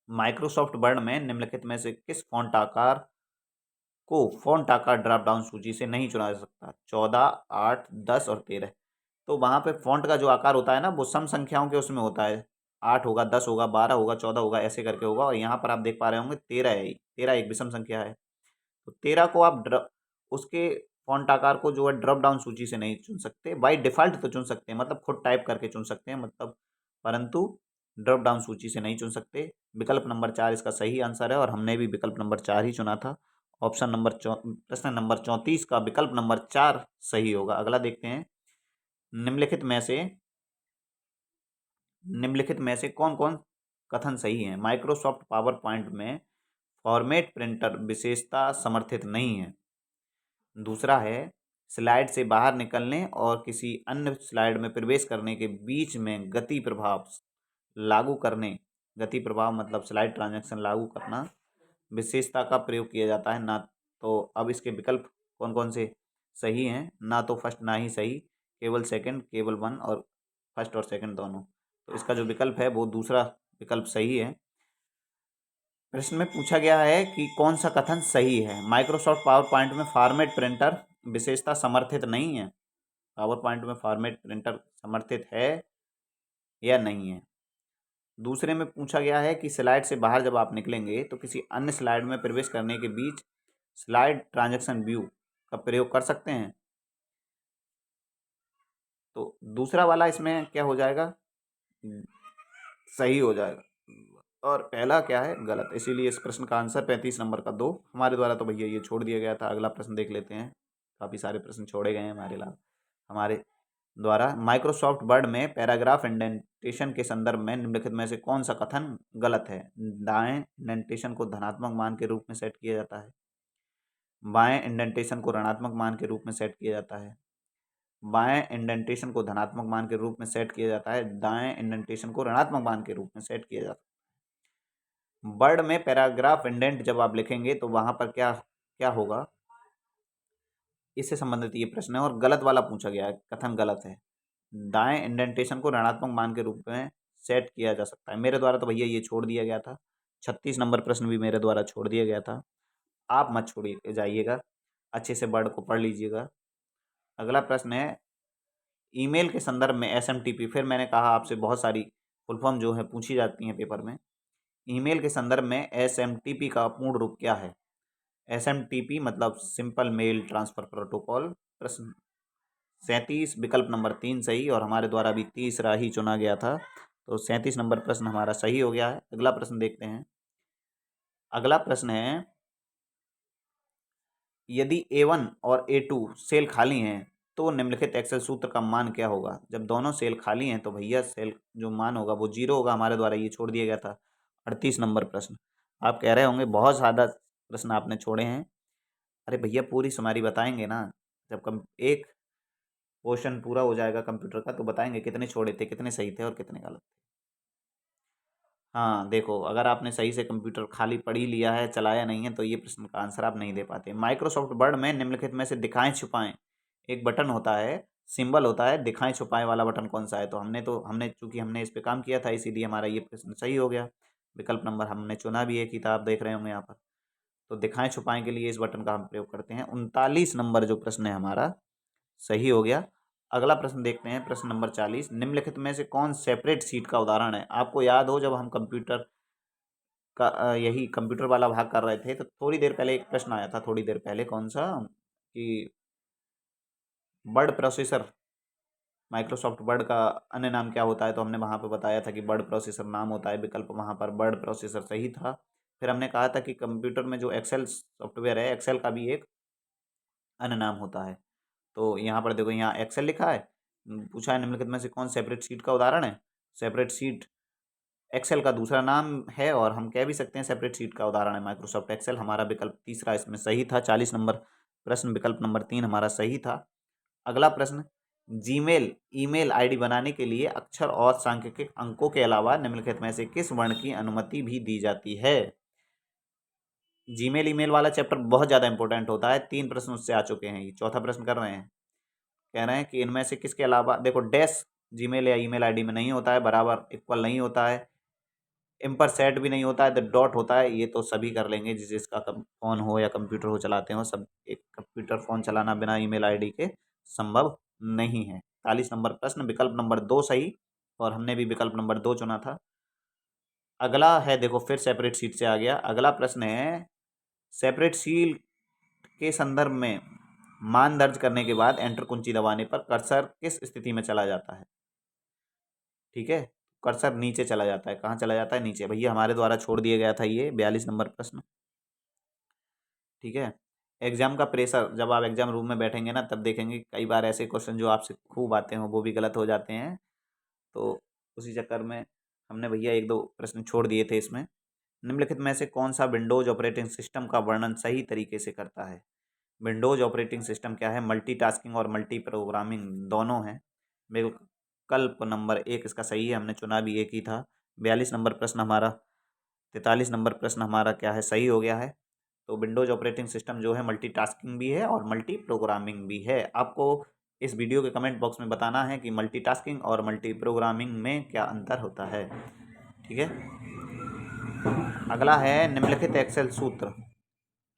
माइक्रोसॉफ्ट वर्ड में निम्नलिखित में से किस फॉन्ट आकार को फॉन्ट आकार ड्रॉप डाउन सूची से नहीं चुना जा सकता? 14, 8, 10 और 13। तो वहाँ पे फॉन्ट का जो आकार होता है ना, वो सम संख्याओं के उसमें होता है। 8 होगा, 10 होगा, 12 होगा, 14 होगा, ऐसे करके होगा। और यहाँ पर आप देख पा रहे होंगे 13 है। 13 एक विषम संख्या है। तो 13 को आप उसके फॉन्ट आकार को जो है ड्रॉप डाउन सूची से नहीं चुन सकते। बाई डिफ़ॉल्ट तो चुन सकते हैं, मतलब खुद टाइप करके चुन सकते हैं, मतलब, परंतु ड्रॉप डाउन सूची से नहीं चुन सकते। विकल्प नंबर 4 इसका सही आंसर है और हमने भी विकल्प नंबर 4 ही चुना था। ऑप्शन नंबर प्रश्न नंबर 34 का विकल्प नंबर 4 सही होगा। अगला देखते हैं। निम्नलिखित में से कौन कौन कथन सही है? माइक्रोसॉफ्ट पावर पॉइंट में फॉर्मेट प्रिंटर विशेषता समर्थित नहीं है। दूसरा है, स्लाइड से बाहर निकलने और किसी अन्य स्लाइड में प्रवेश करने के बीच में गति प्रभाव लागू करने, गति प्रभाव मतलब स्लाइड ट्रांजैक्शन लागू करना, विशेषता का प्रयोग किया जाता है ना। तो अब इसके विकल्प कौन कौन से सही हैं? ना तो फर्स्ट ना ही सही, केवल सेकंड, केवल वन और फर्स्ट और सेकंड दोनों। तो इसका जो विकल्प है वो दूसरा विकल्प सही है। प्रश्न में पूछा गया है कि कौन सा कथन सही है? माइक्रोसॉफ्ट पावर पॉइंट में फॉर्मेट प्रिंटर विशेषता समर्थित नहीं है। पावर पॉइंट में फॉर्मेट प्रिंटर समर्थित है या नहीं है। दूसरे में पूछा गया है कि स्लाइड से बाहर जब आप निकलेंगे तो किसी अन्य स्लाइड में प्रवेश करने के बीच स्लाइड ट्रांजैक्शन व्यू का प्रयोग कर सकते हैं। तो दूसरा वाला इसमें क्या हो जाएगा? सही हो जाएगा। और पहला क्या है? गलत। इसीलिए इस प्रश्न का आंसर 35 नंबर का 2 हमारे द्वारा तो भैया ये छोड़ दिया गया था। अगला प्रश्न देख लेते हैं। काफ़ी सारे प्रश्न छोड़े गए हैं हमारे द्वारा। माइक्रोसॉफ्ट वर्ड में पैराग्राफ इंडेंटेशन के संदर्भ में निम्नलिखित में से कौन सा कथन गलत है? दाएं इंडेंटेशन को धनात्मक मान के रूप में सेट किया जाता है। बाएं इंडेंटेशन को ऋणात्मक मान के रूप में सेट किया जाता है। बाएं इंडेंटेशन को धनात्मक मान के रूप में सेट किया जाता है। दाएं इंडेंटेशन को ऋणात्मक मान के रूप में सेट किया जाता है। वर्ड में पैराग्राफ इंडेंट जब आप लिखेंगे तो वहां पर क्या क्या होगा, इससे संबंधित ये प्रश्न है। और गलत वाला पूछा गया है, कथन गलत है। दाएं इंडेंटेशन को ऋणात्मक मान के रूप में सेट किया जा सकता है। मेरे द्वारा तो भैया ये छोड़ दिया गया था। 36 नंबर प्रश्न भी मेरे द्वारा छोड़ दिया गया था। आप मत छोड़िए जाइएगा, अच्छे से वर्ड को पढ़ लीजिएगा। अगला प्रश्न है, ईमेल के संदर्भ में एसएमटीपी, फिर मैंने कहा आपसे बहुत सारी फुल फॉर्म जो है पूछी जाती हैं पेपर में। ईमेल के संदर्भ में एसएमटीपी का पूर्ण रूप क्या है? एसएमटीपी मतलब सिंपल मेल ट्रांसफर प्रोटोकॉल। प्रश्न 37 विकल्प नंबर 3 सही और हमारे द्वारा भी तीसरा ही चुना गया था। तो 37 नंबर प्रश्न हमारा सही हो गया है। अगला प्रश्न देखते हैं। अगला प्रश्न है, यदि A1 और A2 सेल खाली हैं तो निम्नलिखित एक्सेल सूत्र का मान क्या होगा? जब दोनों सेल खाली हैं तो भैया सेल जो मान होगा वो 0 होगा। हमारे द्वारा ये छोड़ दिया गया था। 38 नंबर प्रश्न। आप कह रहे होंगे बहुत ज़्यादा प्रश्न आपने छोड़े हैं। अरे भैया पूरी सुमारी बताएंगे ना, जब कम एक पोर्शन पूरा हो जाएगा कंप्यूटर का तो बताएंगे कितने छोड़े थे, कितने सही थे और कितने गलत थे। हाँ देखो, अगर आपने सही से कंप्यूटर खाली पढ़ ही लिया है, चलाया नहीं है, तो ये प्रश्न का आंसर आप नहीं दे पाते। माइक्रोसॉफ्ट वर्ड में निम्नलिखित में से दिखाएं छुपाएं एक बटन होता है, सिंबल होता है, दिखाएं छुपाएं वाला बटन कौन सा है? तो हमने चूंकि हमने इस पे काम किया था इसीलिए हमारा ये प्रश्न सही हो गया। विकल्प नंबर हमने चुना भी है, किताब देख रहे होंगे यहाँ पर। तो दिखाएं छुपाएं के लिए इस बटन का हम प्रयोग करते हैं। 39 नंबर जो प्रश्न है हमारा सही हो गया। अगला प्रश्न देखते हैं, प्रश्न नंबर 40। निम्नलिखित में से कौन सेपरेट सीट का उदाहरण है? आपको याद हो जब हम कंप्यूटर का यही कंप्यूटर वाला भाग कर रहे थे तो थोड़ी देर पहले एक प्रश्न आया था, थोड़ी देर पहले, कौन सा कि वर्ड प्रोसेसर, माइक्रोसॉफ्ट वर्ड का अन्य नाम क्या होता है? तो हमने वहाँ पे बताया था कि वर्ड प्रोसेसर नाम होता है। विकल्प वहाँ पर वर्ड प्रोसेसर सही था। फिर हमने कहा था कि कंप्यूटर में जो एक्सेल सॉफ्टवेयर है, एक्सेल का भी एक अन्य नाम होता है। तो यहाँ पर देखो, यहाँ एक्सेल लिखा है। पूछा है निम्नलिखित में से कौन सेपरेट सीट का उदाहरण है? सेपरेट सीट एक्सेल का दूसरा नाम है और हम कह भी सकते हैं सेपरेट सीट का उदाहरण है माइक्रोसॉफ्ट एक्सेल। हमारा विकल्प तीसरा इसमें सही था। 40 नंबर प्रश्न विकल्प नंबर 3 हमारा सही था। अगला प्रश्न, जीमेल ईमेल आईडी बनाने के लिए अक्षर और सांख्यिक अंकों के अलावा निम्नलिखित में से किस वर्ण की अनुमति भी दी जाती है? जीमेल ईमेल वाला चैप्टर बहुत ज़्यादा इंपॉर्टेंट होता है। 3 प्रश्न उससे आ चुके हैं, ये चौथा प्रश्न कर रहे हैं। कह रहे हैं कि इनमें से किसके अलावा, देखो डैश जीमेल या ईमेल आईडी में नहीं होता है, बराबर इक्वल नहीं होता है, इम्परसेट भी नहीं होता है, द डॉट होता है। ये तो सभी कर लेंगे, जिसका फ़ोन हो या कंप्यूटर हो चलाते हो, सब एक कंप्यूटर फ़ोन चलाना बिना ईमेल आईडी के संभव नहीं है। 41 नंबर प्रश्न, विकल्प नंबर 2 सही, और हमने भी विकल्प नंबर 2 चुना था। अगला है, देखो फिर सेपरेट सीट से आ गया। अगला प्रश्न है, सेपरेट सीट के संदर्भ में मान दर्ज करने के बाद एंटर कुंजी दबाने पर कर्सर किस स्थिति में चला जाता है? ठीक है, कर्सर नीचे चला जाता है। कहाँ चला जाता है? नीचे। भैया हमारे द्वारा छोड़ दिया गया था ये 42 नंबर प्रश्न। ठीक है, एग्जाम का प्रेशर, जब आप एग्जाम रूम में बैठेंगे ना, तब देखेंगे कई बार ऐसे क्वेश्चन जो आपसे खूब आते हैं वो भी गलत हो जाते हैं। तो उसी चक्कर में हमने भैया 1-2 प्रश्न छोड़ दिए थे इसमें। निम्नलिखित में से कौन सा विंडोज ऑपरेटिंग सिस्टम का वर्णन सही तरीके से करता है? विंडोज ऑपरेटिंग सिस्टम क्या है? मल्टीटास्किंग और मल्टी प्रोग्रामिंग दोनों हैं। विकल्प नंबर 1 इसका सही है, हमने चुना भी एक ही था। 42 नंबर प्रश्न हमारा, 43 नंबर प्रश्न हमारा क्या है? सही हो गया है। तो विंडोज ऑपरेटिंग सिस्टम जो है मल्टीटास्किंग भी है और मल्टी प्रोग्रामिंग भी है। आपको इस वीडियो के कमेंट बॉक्स में बताना है कि मल्टीटास्किंग और मल्टी प्रोग्रामिंग में क्या अंतर होता है। ठीक है, अगला है निम्नलिखित एक्सेल सूत्र।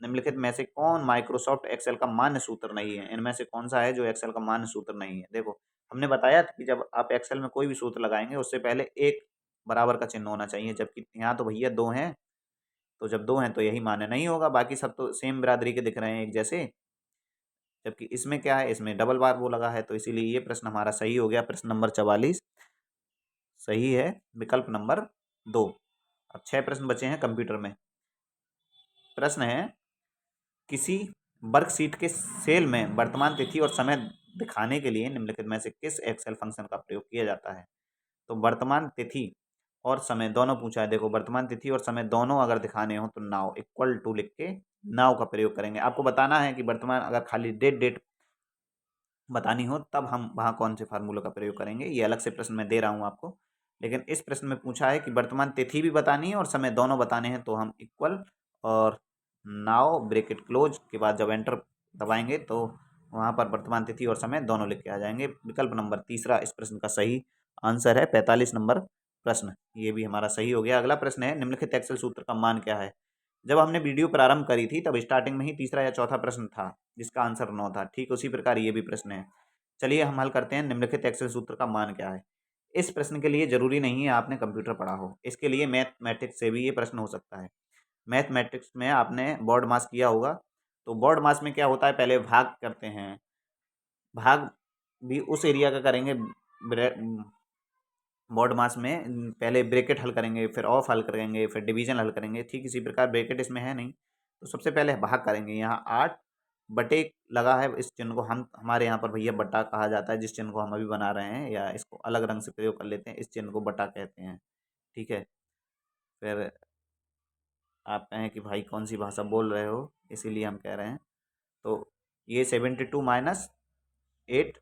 निम्नलिखित में से कौन माइक्रोसॉफ्ट एक्सेल का मान्य सूत्र नहीं है? इनमें से कौन सा है जो एक्सेल का मान्य सूत्र नहीं है? देखो, हमने बताया था कि जब आप एक्सेल में कोई भी सूत्र लगाएंगे उससे पहले एक बराबर का चिन्ह होना चाहिए, जबकि यहाँ तो भैया 2 हैं। तो जब 2 हैं तो यही मान्य नहीं होगा, बाकी सब तो सेम बिरादरी के दिख रहे हैं एक जैसे। जबकि इसमें क्या है? इसमें डबल बार वो लगा है, तो इसीलिए ये प्रश्न हमारा सही हो गया। प्रश्न नंबर 44 सही है, विकल्प नंबर 2। अब 6 प्रश्न बचे हैं कंप्यूटर में। प्रश्न है, किसी वर्कशीट के सेल में वर्तमान तिथि और समय दिखाने के लिए निम्नलिखित में से किस एक्सेल फंक्शन का प्रयोग किया जाता है? तो वर्तमान तिथि और समय दोनों पूछा है। देखो, वर्तमान तिथि और समय दोनों अगर दिखाने हो तो नाउ इक्वल टू लिख के नाउ का प्रयोग करेंगे। आपको बताना है कि वर्तमान, अगर खाली डेट बतानी हो तब हम वहाँ कौन से फार्मूला का प्रयोग करेंगे। ये अलग से प्रश्न मैं दे रहा हूँ आपको, लेकिन इस प्रश्न में पूछा है कि वर्तमान तिथि भी बतानी है और समय दोनों बताने हैं, तो हम इक्वल और नाउ ब्रैकेट क्लोज के बाद जब एंटर दबाएंगे तो वहाँ पर वर्तमान तिथि और समय दोनों लिख के आ जाएंगे। विकल्प नंबर 3 इस प्रश्न का सही आंसर है। 45 नंबर प्रश्न ये भी हमारा सही हो गया। अगला प्रश्न है, निम्नलिखित एक्सेल सूत्र का मान क्या है? जब हमने वीडियो प्रारंभ करी थी तब स्टार्टिंग में ही तीसरा या चौथा प्रश्न था जिसका आंसर 9 था। ठीक उसी प्रकार ये भी प्रश्न है। चलिए हम हल करते हैं। निम्नलिखित एक्सेल सूत्र का मान क्या है? इस प्रश्न के लिए जरूरी नहीं है आपने कंप्यूटर पढ़ा हो, इसके लिए मैथमेटिक्स से भी ये प्रश्न हो सकता है। मैथमेटिक्स में आपने बोर्ड मास किया होगा, तो बोर्ड मास में क्या होता है? पहले भाग करते हैं, भाग भी उस एरिया का करेंगे। बोर्ड मास में पहले ब्रैकेट हल करेंगे, फिर ऑफ हल करेंगे, फिर डिवीजन हल करेंगे। ठीक इसी प्रकार ब्रैकेट इसमें है नहीं, तो सबसे पहले भाग करेंगे। यहाँ 8 बटे लगा है, इस चिन्ह को हम, हमारे यहाँ पर भैया बटा कहा जाता है, जिस चिन्ह को हम अभी बना रहे हैं, या इसको अलग रंग से प्रयोग कर लेते हैं, इस चिन्ह को बटा कहते हैं। ठीक है, फिर आप कहें कि भाई कौन सी भाषा बोल रहे हो, इसीलिए हम कह रहे हैं। तो ये 72 माइनस 8,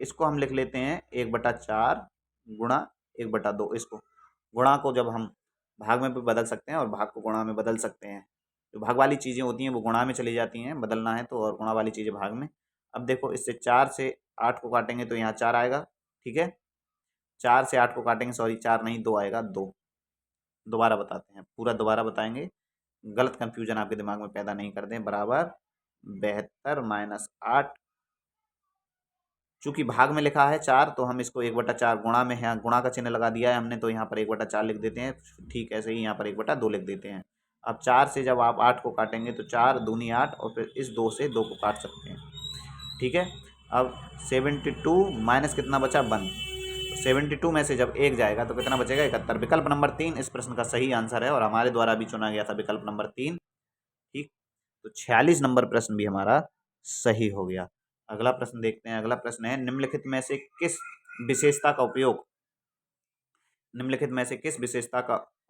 इसको हम लिख लेते हैं 1/4 गुणा 1/2। इसको गुणा को जब हम भाग में भी बदल सकते हैं और भाग को गुणा में बदल सकते हैं। जो भाग वाली चीज़ें होती हैं वो गुणा में चली जाती हैं, बदलना है तो, और गुणा वाली चीज़ें भाग में। अब देखो, इससे 4 से 8 को काटेंगे तो यहाँ 4 आएगा। ठीक है, 4 से 8 को काटेंगे, सॉरी 4 नहीं 2 आएगा, 2। दोबारा बताते हैं, पूरा दोबारा बताएंगे, गलत कंफ्यूजन आपके दिमाग में पैदा नहीं कर दें। बराबर 72 माइनस 8, चूंकि भाग में लिखा है 4 तो हम इसको 1/4 गुणा में है, गुणा का चिन्ह लगा दिया है हमने, तो यहाँ पर 1/4 लिख देते हैं। ठीक ऐसे ही यहाँ पर 1/2 लिख देते हैं। अब 4 से जब आप 8 को काटेंगे तो 4 दूनी 8, और फिर इस 2 से 2 को काट सकते हैं। ठीक है, अब 72 माइनस कितना बचा? 1। 72 में से जब 1 जाएगा तो कितना बचेगा? 71। विकल्प नंबर 3 इस प्रश्न का सही आंसर है, और हमारे द्वारा भी चुना गया था विकल्प नंबर 3। ठीक, तो 46 नंबर प्रश्न भी हमारा सही हो गया। अगला प्रश्न देखते हैं। अगला प्रश्न है, निम्नलिखित में से किस विशेषता का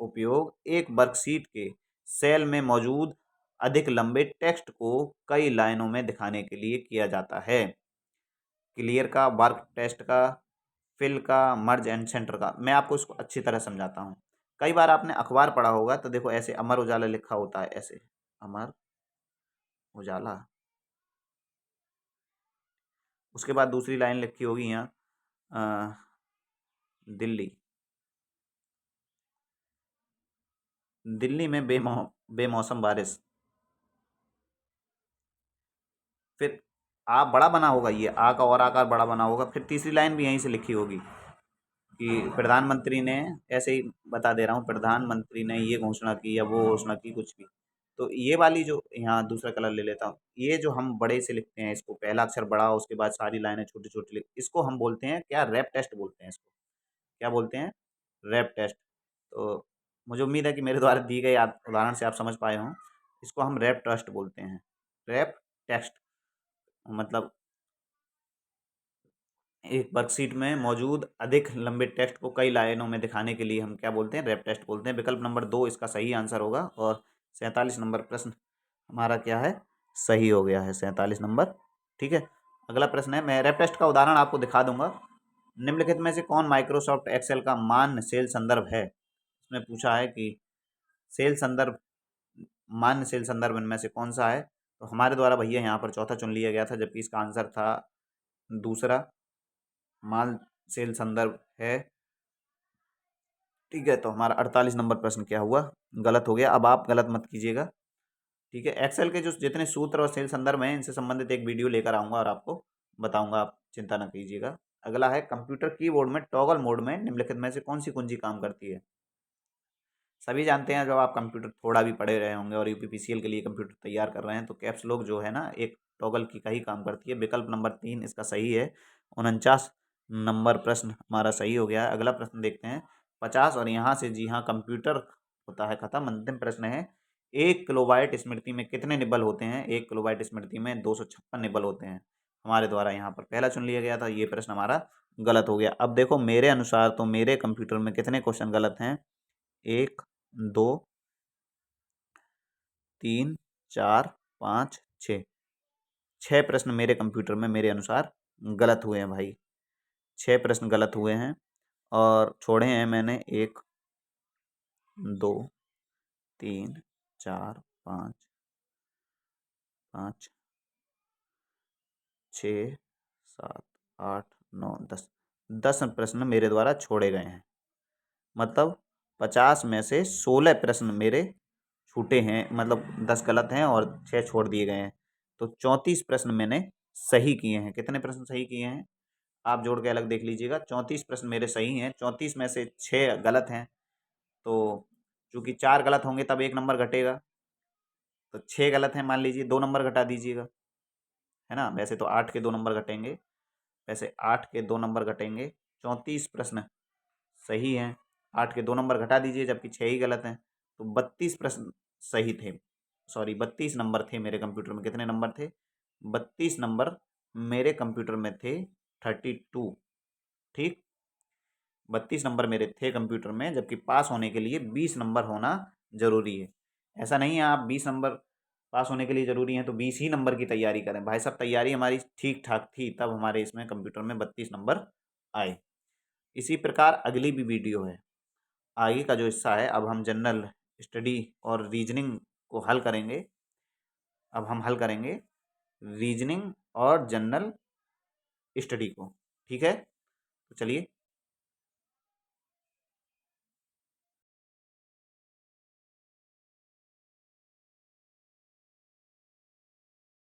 उपयोग एक वर्कशीट के सेल में मौजूद अधिक लंबे टेक्स्ट को कई लाइनों में दिखाने के लिए किया जाता है? क्लियर का, वर्क टेस्ट का, फिल का, मर्ज एंड सेंटर का। मैं आपको इसको अच्छी तरह समझाता हूँ। कई बार आपने अखबार पढ़ा होगा, तो देखो ऐसे अमर उजाला लिखा होता है ऐसे, अमर उजाला, उसके बाद दूसरी लाइन लिखी होगी यहाँ दिल्ली, दिल्ली में बेमौसम बारिश। फिर आ बड़ा बना होगा, ये आ का और आकार बड़ा बना होगा, फिर तीसरी लाइन भी यहीं से लिखी होगी कि प्रधानमंत्री ने, ऐसे ही बता दे रहा हूँ, प्रधानमंत्री ने ये घोषणा की या वो घोषणा की, कुछ भी। तो ये वाली जो, यहाँ दूसरा कलर ले लेता हूँ, ये जो हम बड़े से लिखते हैं, इसको पहला अक्षर बड़ा, उसके बाद सारी लाइनें छोटी छोटी लिख, इसको हम बोलते हैं क्या, रैप टेस्ट बोलते हैं इसको। क्या बोलते हैं, रैप टेस्ट। तो मुझे उम्मीद है कि मेरे द्वारा दी गई उदाहरण से आप समझ पाए हों। इसको हम रैप टेस्ट बोलते हैं, रैप टेस्ट। मतलब एक वर्कशीट में मौजूद अधिक लंबे टेक्स्ट को कई लाइनों में दिखाने के लिए हम क्या बोलते हैं, रैप टेस्ट बोलते हैं। विकल्प नंबर 2 इसका सही आंसर होगा, और 47 नंबर प्रश्न हमारा क्या है, सही हो गया है, 47 नंबर। ठीक है, अगला प्रश्न है, मैं रैप टेस्ट का उदाहरण आपको दिखा दूंगा। निम्नलिखित में से कौन माइक्रोसॉफ्ट एक्सेल का मान्य सेल संदर्भ है। इसमें पूछा है कि सेल संदर्भ, मान्य सेल संदर्भ इनमें से कौन सा है। तो हमारे द्वारा भैया यहाँ पर चौथा चुन लिया गया था, जबकि इसका आंसर था दूसरा, मान सेल संदर्भ है। ठीक है, तो हमारा 48 नंबर प्रश्न क्या हुआ, गलत हो गया। अब आप गलत मत कीजिएगा। ठीक है, एक्सेल के जो जितने सूत्र और सेल संदर्भ हैं, इनसे संबंधित एक वीडियो लेकर आऊँगा और आपको बताऊँगा, आप चिंता ना कीजिएगा। अगला है, कंप्यूटर कीबोर्ड में टॉगल मोड में निम्नलिखित में से कौन सी कुंजी काम करती है। सभी जानते हैं, जब आप कंप्यूटर थोड़ा भी पढ़े रहे होंगे और यूपीपीसीएल के लिए कंप्यूटर तैयार कर रहे हैं, तो कैप्स लॉक जो है ना, एक टॉगल की का ही काम करती है। विकल्प नंबर 3 इसका सही है। 49 नंबर प्रश्न हमारा सही हो गया है। अगला प्रश्न देखते हैं, 50, और यहाँ से जी हाँ, कंप्यूटर होता है खत्म। अंतिम प्रश्न है, 1 किलोबाइट स्मृति में कितने निबल होते हैं। 1 किलोबाइट स्मृति में 256 निबल होते हैं। हमारे द्वारा यहाँ पर पहला चुन लिया गया था, ये प्रश्न हमारा गलत हो गया। अब देखो, मेरे अनुसार तो मेरे कंप्यूटर में कितने क्वेश्चन गलत हैं, 1 2 3 4 5 6, 6 प्रश्न मेरे कंप्यूटर में मेरे अनुसार गलत हुए हैं भाई। 6 प्रश्न गलत हुए हैं, और छोड़े हैं मैंने 1 2 3 4 5 5 6 7 8 9 10, 10 प्रश्न मेरे द्वारा छोड़े गए हैं। मतलब 50 में से 16 प्रश्न मेरे छूटे हैं, मतलब 10 गलत हैं और 6 छोड़ दिए गए हैं। तो 34 प्रश्न मैंने सही किए हैं। कितने प्रश्न सही किए हैं, आप जोड़ के अलग देख लीजिएगा। 34 प्रश्न मेरे सही हैं, 34 में से 6 गलत हैं। तो चूंकि 4 गलत होंगे तब 1 नंबर घटेगा, तो 6 गलत हैं, मान लीजिए 2 नंबर घटा दीजिएगा, है ना। वैसे तो 8 के 2 नंबर घटेंगे, वैसे 8 के 2 नंबर घटेंगे। 34 प्रश्न सही हैं, 8 के 2 नंबर घटा दीजिए, जबकि 6 ही गलत हैं। तो 32 प्रश्न सही थे, सॉरी 32 नंबर थे मेरे कंप्यूटर में। कितने नंबर थे, 32 नंबर मेरे कंप्यूटर में थे, 32। ठीक, 32 नंबर मेरे थे कंप्यूटर में, जबकि पास होने के लिए 20 नंबर होना जरूरी है। ऐसा नहीं है आप 20 नंबर पास होने के लिए ज़रूरी हैं तो 20 ही नंबर की तैयारी करें। भाई साहब, तैयारी हमारी ठीक ठाक थी, तब हमारे इसमें कंप्यूटर में 32 नंबर आए। इसी प्रकार अगली भी वीडियो है, आगे का जो हिस्सा है, अब हम जनरल स्टडी और रीजनिंग को हल करेंगे। अब हम हल करेंगे रीजनिंग और जनरल स्टडी को। ठीक है, तो चलिए